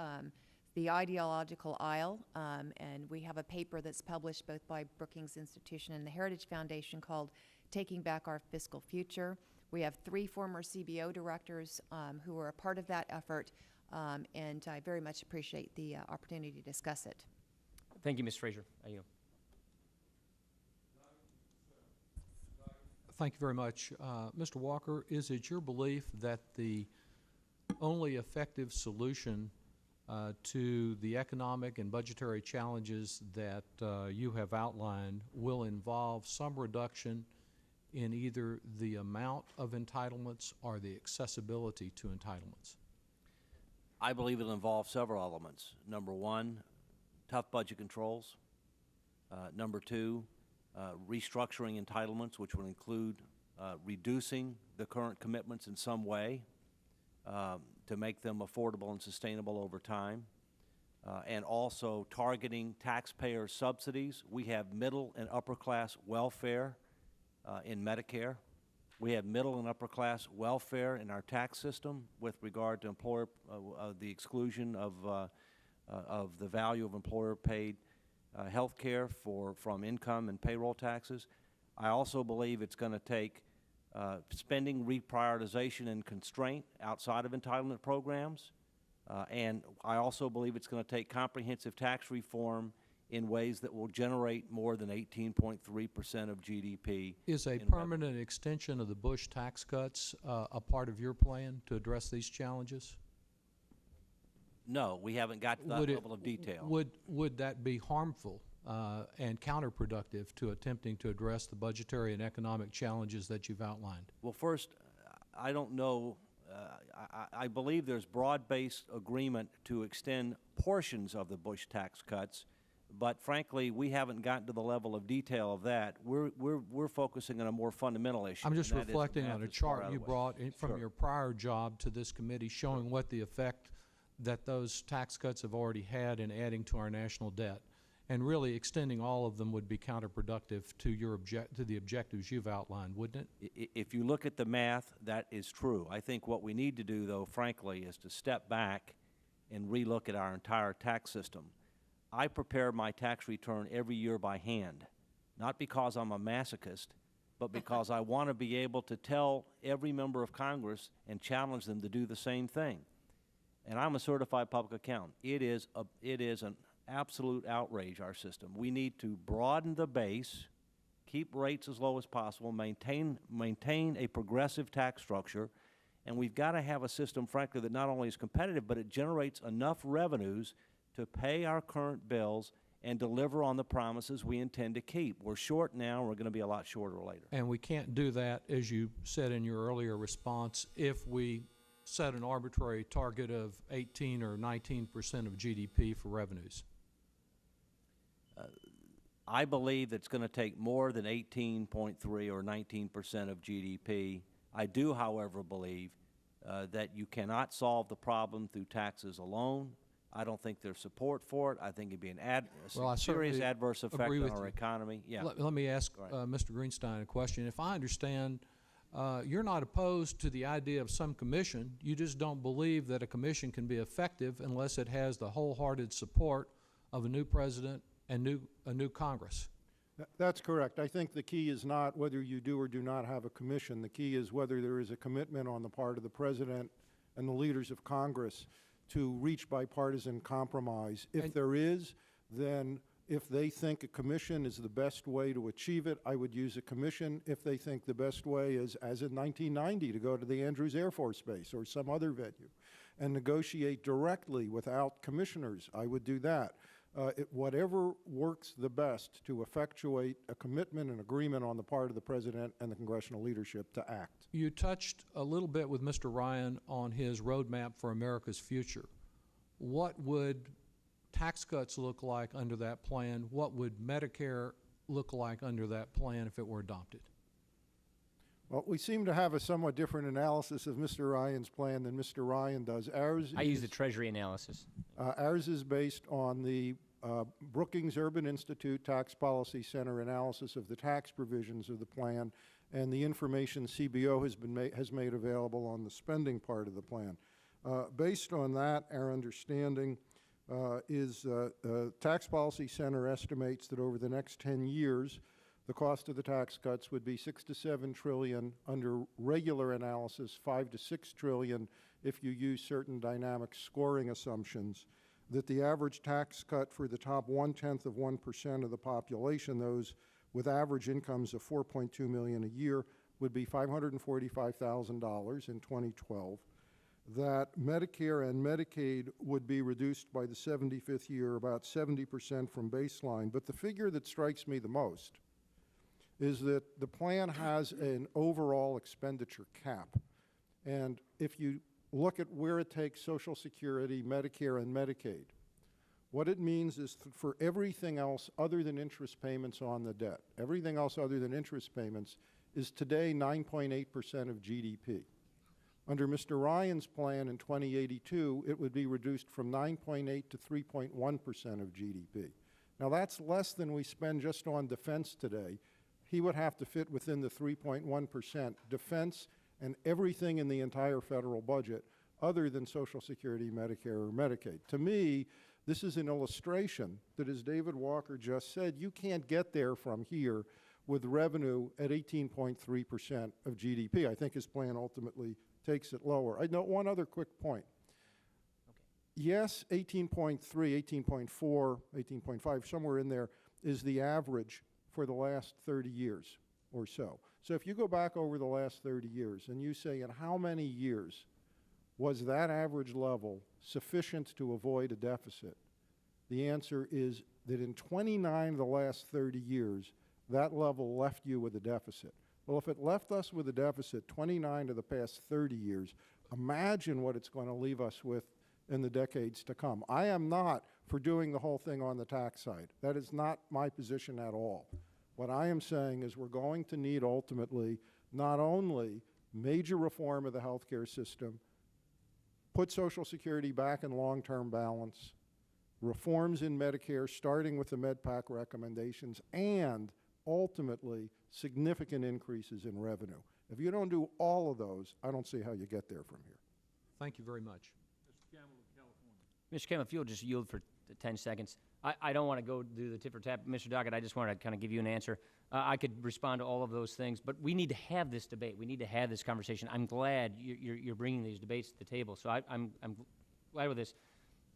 ideological aisle, and we have a paper that's published both by Brookings Institution and the Heritage Foundation called Taking Back Our Fiscal Future. We have 3 former CBO directors who are a part of that effort, and I very much appreciate the opportunity to discuss it. Thank you, Ms. Fraser. Thank you very much. Mr. Walker, is it your belief that the only effective solution to the economic and budgetary challenges that you have outlined will involve some reduction in either the amount of entitlements or the accessibility to entitlements? I believe it'll involve several elements. Number one, tough budget controls. Number two, restructuring entitlements, which would include reducing the current commitments in some way to make them affordable and sustainable over time, and also targeting taxpayer subsidies. We have middle and upper class welfare in Medicare. We have middle and upper class welfare in our tax system with regard to employer the exclusion of the value of employer-paid health care from income and payroll taxes. I also believe it's going to take spending reprioritization and constraint outside of entitlement programs. And I also believe it's going to take comprehensive tax reform in ways that will generate more than 18.3% of GDP. Is a permanent extension of the Bush tax cuts a part of your plan to address these challenges? No, we haven't got to that level of detail. Would that be harmful and counterproductive to attempting to address the budgetary and economic challenges that you've outlined? Well, first, I don't know. I believe there's broad-based agreement to extend portions of the Bush tax cuts, but frankly, we haven't gotten to the level of detail of that. We're focusing on a more fundamental issue. I'm just reflecting on a chart you brought from your prior job to this committee showing what the effect that those tax cuts have already had in adding to our national debt. And really extending all of them would be counterproductive to the objectives you've outlined, wouldn't it? If you look at the math, that is true. I think what we need to do, though, frankly, is to step back and relook at our entire tax system. I prepare my tax return every year by hand, not because I'm a masochist, but because I want to be able to tell every member of Congress and challenge them to do the same thing. And I'm a certified public accountant. It is an absolute outrage, our system. We need to broaden the base, keep rates as low as possible, maintain a progressive tax structure, and we've got to have a system, frankly, that not only is competitive, but it generates enough revenues to pay our current bills and deliver on the promises we intend to keep. We're short now, we're going to be a lot shorter later. And we can't do that, as you said in your earlier response, if we set an arbitrary target of 18 or 19% of GDP for revenues. I believe it's going to take more than 18.3 or 19% of GDP. I do, however, believe that you cannot solve the problem through taxes alone. I don't think there's support for it. I think it'd be a serious adverse effect on our economy. Yeah. Let me ask Mr. Greenstein a question. If I understand, you're not opposed to the idea of some commission. You just don't believe that a commission can be effective unless it has the wholehearted support of a new president and a new Congress. That's correct. I think the key is not whether you do or do not have a commission. The key is whether there is a commitment on the part of the president and the leaders of Congress to reach bipartisan compromise. If And- there is, then if they think a commission is the best way to achieve it, I would use a commission. If they think the best way is, as in 1990, to go to the Andrews Air Force Base or some other venue and negotiate directly without commissioners, I would do that. Whatever works the best to effectuate a commitment and agreement on the part of the President and the congressional leadership to act. You touched a little bit with Mr. Ryan on his roadmap for America's future. What would tax cuts look like under that plan? What would Medicare look like under that plan if it were adopted? Well, we seem to have a somewhat different analysis of Mr. Ryan's plan than Mr. Ryan does. I use the Treasury analysis. Ours is based on the Brookings Urban Institute Tax Policy Center analysis of the tax provisions of the plan and the information CBO has made available on the spending part of the plan. Based on that, our understanding is Tax Policy Center estimates that over the next 10 years, the cost of the tax cuts would be $6 to $7 trillion under regular analysis, $5 to $6 trillion if you use certain dynamic scoring assumptions. That the average tax cut for the top 0.1% of the population, those with average incomes of $4.2 million a year, would be $545,000 in 2012. That Medicare and Medicaid would be reduced by the 75th year about 70% from baseline. But the figure that strikes me the most is that the plan has an overall expenditure cap. And if you look at where it takes Social Security, Medicare, and Medicaid, what it means is for everything else other than interest payments on the debt, everything else other than interest payments is today 9.8% of GDP. Under Mr. Ryan's plan in 2082, it would be reduced from 9.8 to 3.1% of GDP. Now that's less than we spend just on defense today. He would have to fit within the 3.1%. Defense and everything in the entire federal budget other than Social Security, Medicare, or Medicaid. To me, this is an illustration that, as David Walker just said, you can't get there from here with revenue at 18.3% of GDP. I think his plan ultimately takes it lower. I note one other quick point. Yes, 18.3, 18.4, 18.5, somewhere in there is the average for the last 30 years or so. So if you go back over the last 30 years and you say in how many years was that average level sufficient to avoid a deficit, the answer is that in 29 of the last 30 years, that level left you with a deficit. Well, if it left us with a deficit 29 of the past 30 years, imagine what it's going to leave us with in the decades to come. I am not for doing the whole thing on the tax side. That is not my position at all. What I am saying is we're going to need ultimately not only major reform of the healthcare system, put Social Security back in long-term balance, reforms in Medicare starting with the MedPAC recommendations, and ultimately significant increases in revenue. If you don't do all of those, I don't see how you get there from here. Thank you very much. Mr. Campbell, if you'll just yield for 10 seconds. I don't want to go do the tit for tat. Mr. Dockett, I just want to kind of give you an answer. I could respond to all of those things, but we need to have this debate. We need to have this conversation. I'm glad you're bringing these debates to the table, so I'm glad with this.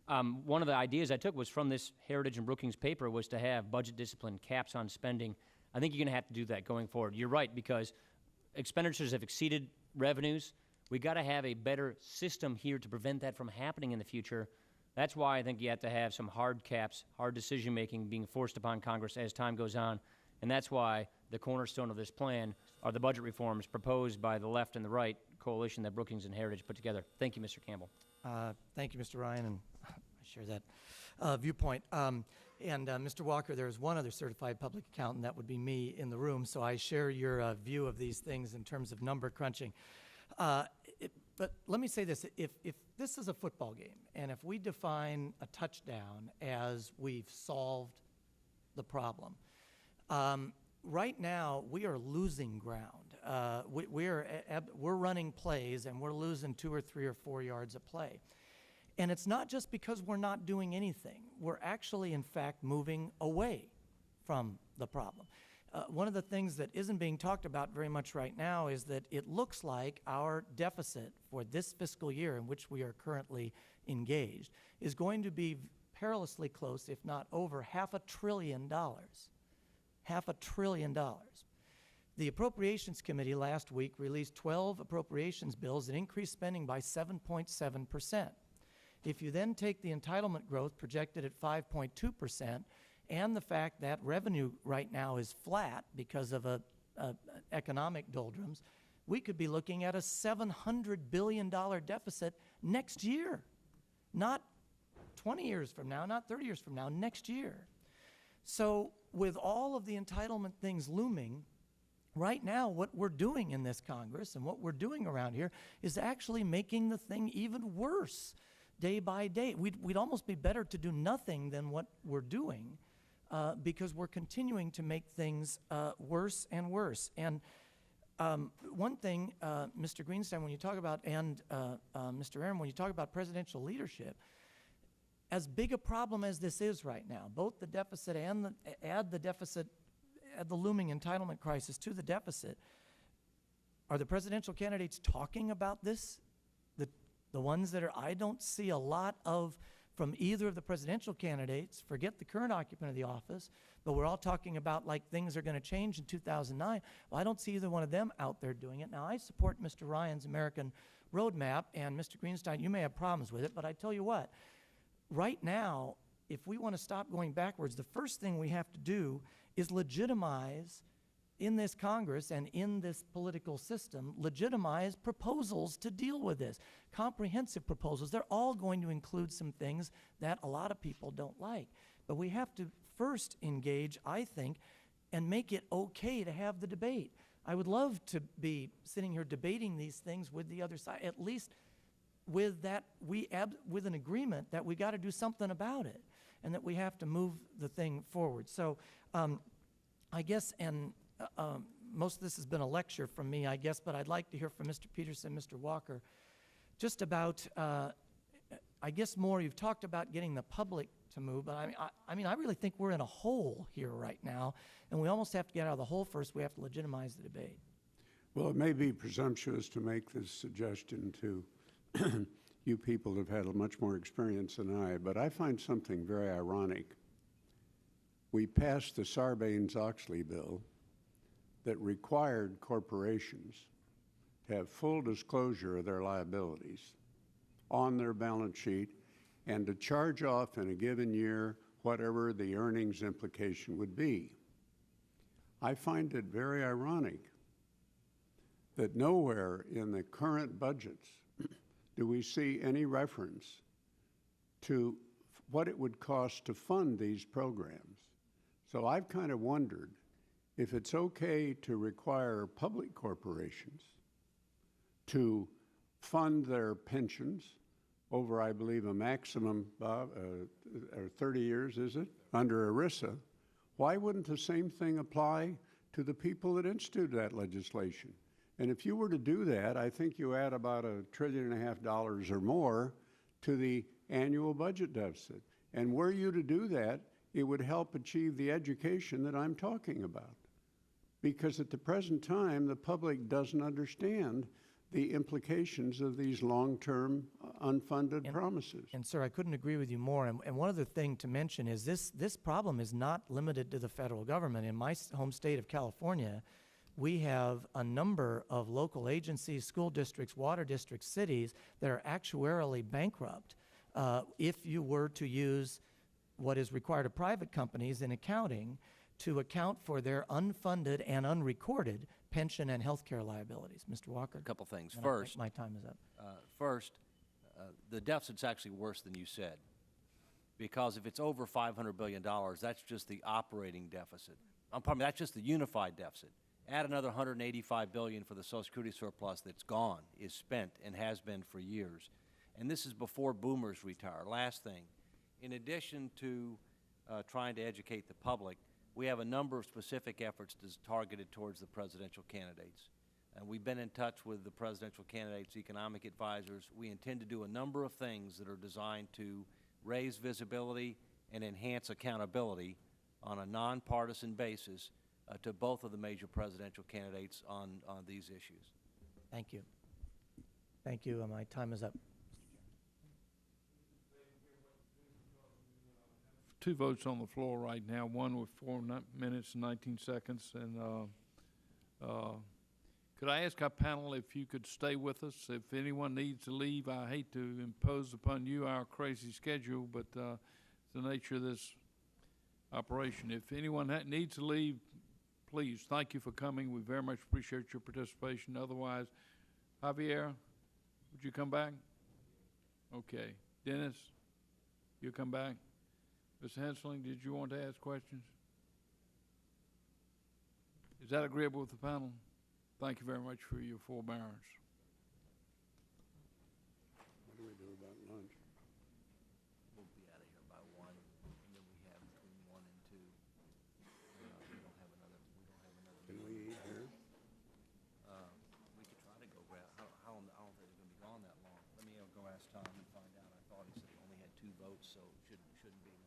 One of the ideas I took was from this Heritage and Brookings paper was to have budget discipline, caps on spending. I think you're going to have to do that going forward. You're right, because expenditures have exceeded revenues. We've got to have a better system here to prevent that from happening in the future. That's why I think you have to have some hard caps, hard decision-making being forced upon Congress as time goes on. And that's why the cornerstone of this plan are the budget reforms proposed by the left and the right coalition that Brookings and Heritage put together. Thank you, Mr. Campbell. Thank you, Mr. Ryan, and I share that viewpoint. Mr. Walker, there's one other certified public accountant, that would be me in the room, so I share your view of these things in terms of number crunching. But let me say this, if this is a football game, and if we define a touchdown as we've solved the problem, right now we are losing ground. We're running plays and we're losing 2 or 3 or 4 yards of play. And it's not just because we're not doing anything. We're actually, in fact, moving away from the problem. One of the things that isn't being talked about very much right now is that it looks like our deficit for this fiscal year in which we are currently engaged is going to be perilously close, if not over, $500 billion. $500 billion. The Appropriations Committee last week released 12 appropriations bills that increased spending by 7.7%. If you then take the entitlement growth projected at 5.2% and the fact that revenue right now is flat because of a economic doldrums, we could be looking at a $700 billion deficit next year. Not 20 years from now, not 30 years from now, next year. So with all of the entitlement things looming, right now what we're doing in this Congress and what we're doing around here is actually making the thing even worse day by day. We'd almost be better to do nothing than what we're doing because we're continuing to make things worse and worse. And one thing, Mr. Greenstein, when you talk about, and Mr. Aaron, when you talk about presidential leadership, as big a problem as this is right now, both the deficit and add the looming entitlement crisis to the deficit, are the presidential candidates talking about this? The ones that are, I don't see a lot of from either of the presidential candidates, forget the current occupant of the office, but we're all talking about like things are going to change in 2009. Well, I don't see either one of them out there doing it. Now, I support Mr. Ryan's American roadmap, and Mr. Greenstein, you may have problems with it, but I tell you what, right now, if we want to stop going backwards, the first thing we have to do is legitimize in this Congress and in this political system, legitimize proposals to deal with this. Comprehensive proposals. They're all going to include some things that a lot of people don't like. But we have to first engage, I think, and make it okay to have the debate. I would love to be sitting here debating these things with the other side, at least with that, with an agreement that we got to do something about it and that we have to move the thing forward. So I guess, and most of this has been a lecture from me, I guess, but I'd like to hear from Mr. Peterson, Mr. Walker, just about, I guess more, you've talked about getting the public to move, but I mean, I really think we're in a hole here right now, and we almost have to get out of the hole first. We have to legitimize the debate. Well, it may be presumptuous to make this suggestion to you people who've had much more experience than I, but I find something very ironic. We passed the Sarbanes-Oxley bill that required corporations to have full disclosure of their liabilities on their balance sheet and to charge off in a given year whatever the earnings implication would be. I find it very ironic that nowhere in the current budgets do we see any reference to what it would cost to fund these programs. So I've kind of wondered if it's okay to require public corporations to fund their pensions over, I believe, a maximum, or 30 years, is it, under ERISA. Why wouldn't the same thing apply to the people that instituted that legislation? And if you were to do that, I think you add about $1.5 trillion or more to the annual budget deficit. And were you to do that, it would help achieve the education that I'm talking about. Because at the present time, the public doesn't understand the implications of these long-term unfunded promises. And sir, I couldn't agree with you more. And one other thing to mention is this problem is not limited to the federal government. In my home state of California, we have a number of local agencies, school districts, water districts, cities that are actuarially bankrupt if you were to use what is required of private companies in accounting to account for their unfunded and unrecorded pension and health care liabilities. Mr. Walker? A couple things. And First, my time is up. The deficit's actually worse than you said, because if it's over $500 billion, that's just the operating deficit. Pardon me, that's just the unified deficit. Add another $185 billion for the Social Security surplus that's gone, is spent, and has been for years. And this is before boomers retire. Last thing, in addition to trying to educate the public, we have a number of specific efforts targeted towards the presidential candidates. And we've been in touch with the presidential candidates' economic advisors. We intend to do a number of things that are designed to raise visibility and enhance accountability on a nonpartisan basis to both of the major presidential candidates on these issues. Thank you. Thank you. My time is up. 2 votes on the floor right now, one with 4 minutes and 19 seconds. And could I ask our panel if you could stay with us? If anyone needs to leave, I hate to impose upon you our crazy schedule, but it's the nature of this operation. If anyone needs to leave, please, thank you for coming. We very much appreciate your participation. Otherwise, Javier, would you come back? Okay. Dennis, you come back? Mr. Hensling, did you want to ask questions? Is that agreeable with the panel? Thank you very much for your forbearance. What do we do about lunch? We'll be out of here by 1, and then we have between 1 and 2. We don't have another. Can we eat here? We could try to go grab. I don't think they're going to be gone that long. Let me go ask Tom and find out. I thought he said he only had 2 votes, so it shouldn't be.